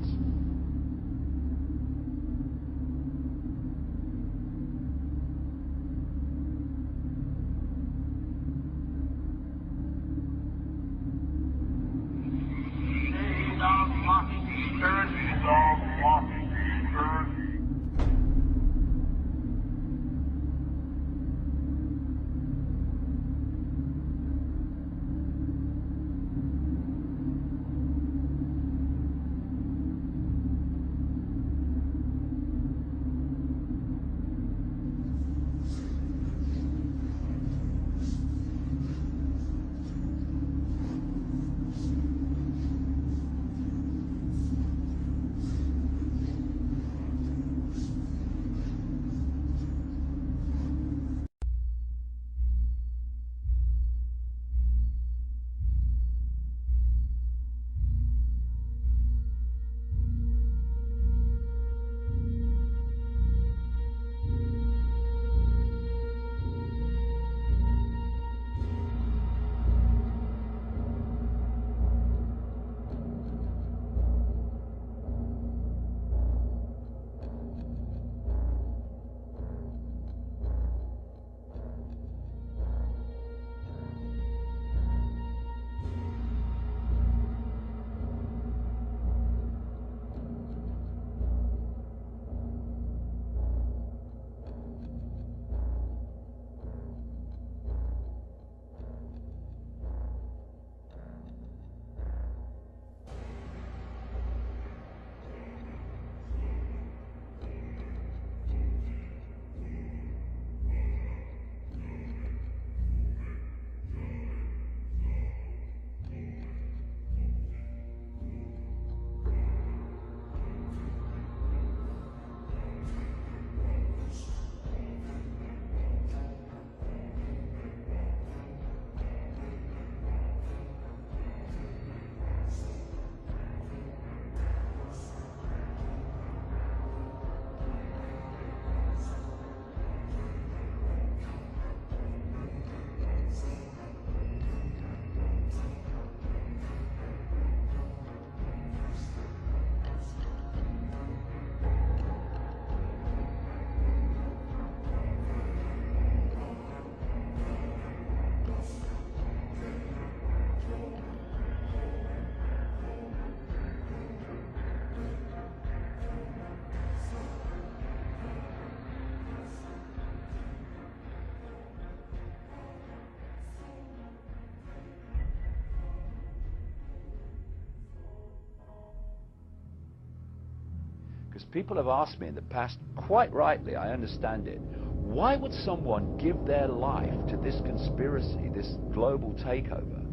Because people have asked me in the past, quite rightly, I understand it, why would someone give their life to this conspiracy, this global takeover,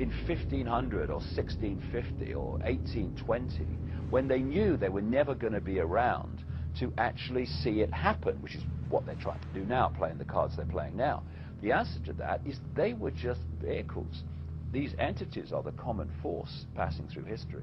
in 1500 or 1650 or 1820, when they knew they were never going to be around to actually see it happen, which is what they're trying to do now, playing the cards they're playing now? The answer to that is they were just vehicles. These entities are the common force passing through history.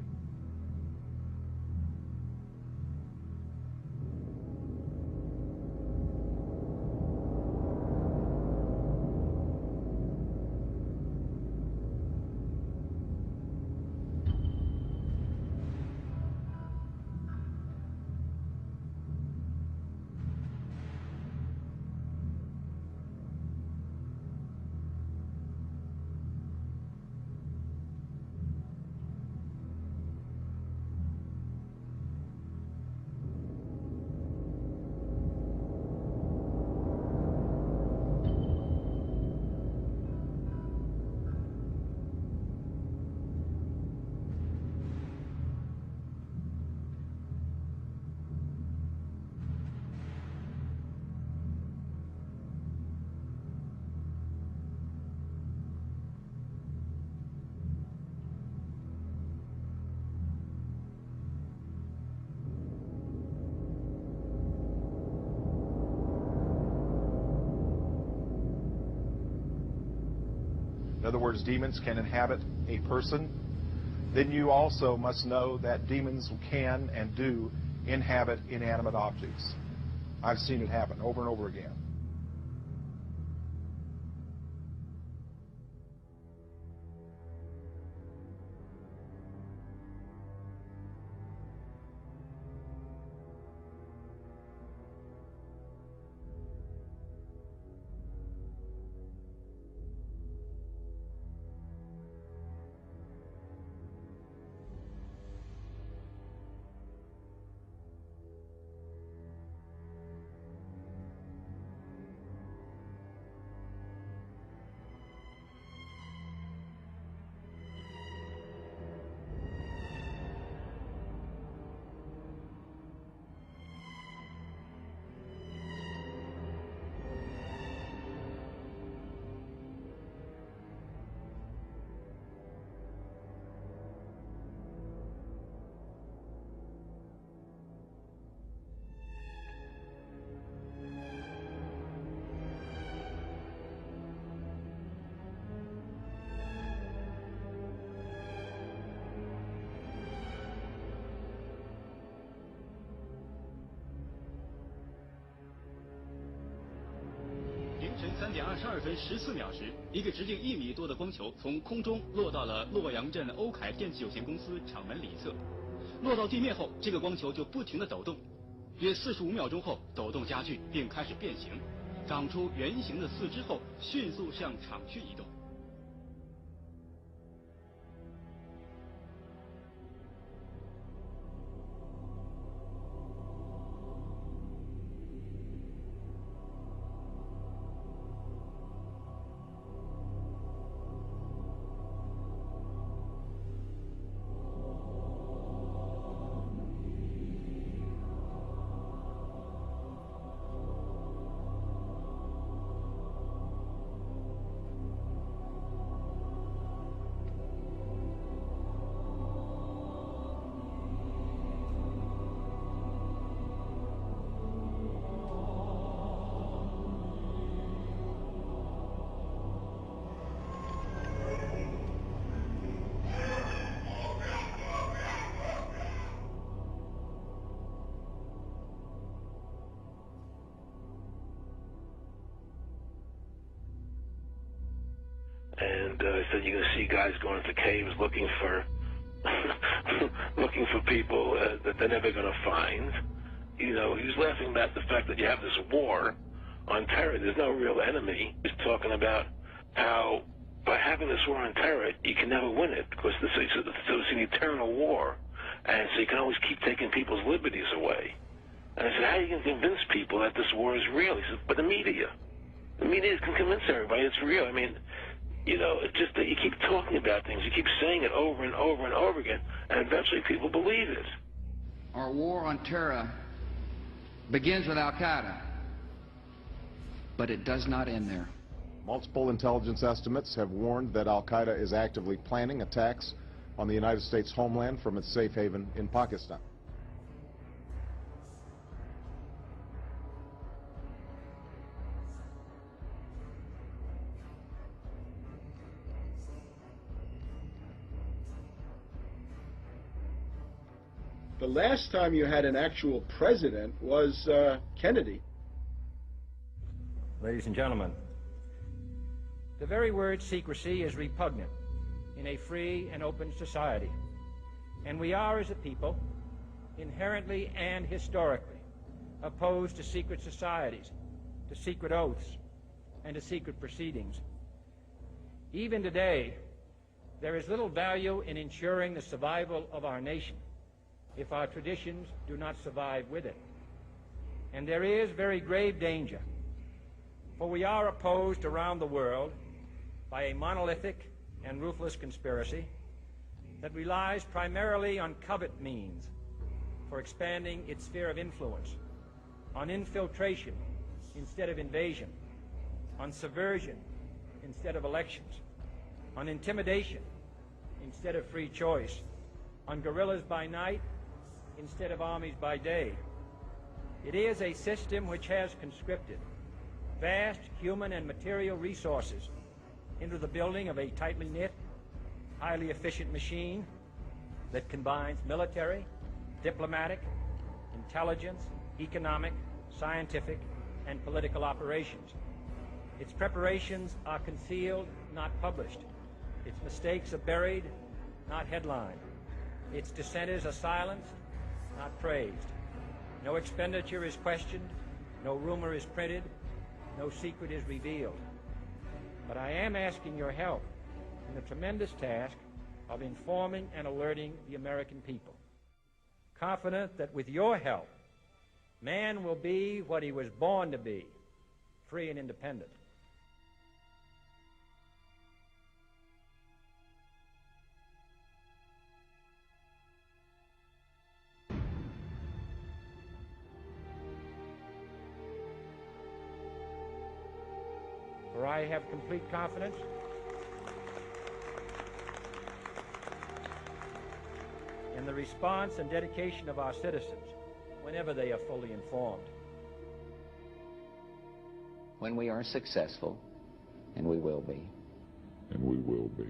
In other words, demons can inhabit a person. Then you also must know that demons can and do inhabit inanimate objects. I've seen it happen over and over again.3点22分14秒时，一个直径1米多的光球从空中落到了洛阳镇欧凯电器有限公司厂门里侧。落到地面后，这个光球就不停地抖动，约45秒钟后，抖动加剧并开始变形，长出圆形的四肢后，迅速向厂区移动。And said you're going to see guys going into caves looking for looking for people that they're never going to find. You know, he was laughing about the fact that you have this war on terror. There's no real enemy. He's talking about how by having this war on terror, you can never win it because it's an eternal war, and so you can always keep taking people's liberties away. And I said, how are you going to convince people that this war is real? He said, but the media can convince everybody it's real. I mean, you know, it's just that you keep talking about things, you keep saying it over and over and over again, and eventually people believe it. Our war on terror begins with Al-Qaeda, but it does not end there. Multiple intelligence estimates have warned that Al-Qaeda is actively planning attacks on the United States homeland from its safe haven in Pakistan. The last time you had an actual president was Kennedy. Ladies and gentlemen, the very word secrecy is repugnant in a free and open society. And we are, as a people, inherently and historically opposed to secret societies, to secret oaths, and to secret proceedings. Even today, there is little value in ensuring the survival of our nation if our traditions do not survive with it. And there is very grave danger, for we are opposed around the world by a monolithic and ruthless conspiracy that relies primarily on covert means for expanding its sphere of influence, on infiltration instead of invasion, on subversion instead of elections, on intimidation instead of free choice, on guerrillas by night instead of armies by day. It is a system which has conscripted vast human and material resources into the building of a tightly knit, highly efficient machine that combines military, diplomatic, intelligence, economic, scientific, and political operations. Its preparations are concealed, not published. Its mistakes are buried, not headlined. Its dissenters are silenced, not praised. No expenditure is questioned, no rumor is printed, no secret is revealed. But I am asking your help in the tremendous task of informing and alerting the American people, confident that with your help, man will be what he was born to be, free and independent. For I have complete confidence in the response and dedication of our citizens whenever they are fully informed. When we are successful, and we will be. And we will be.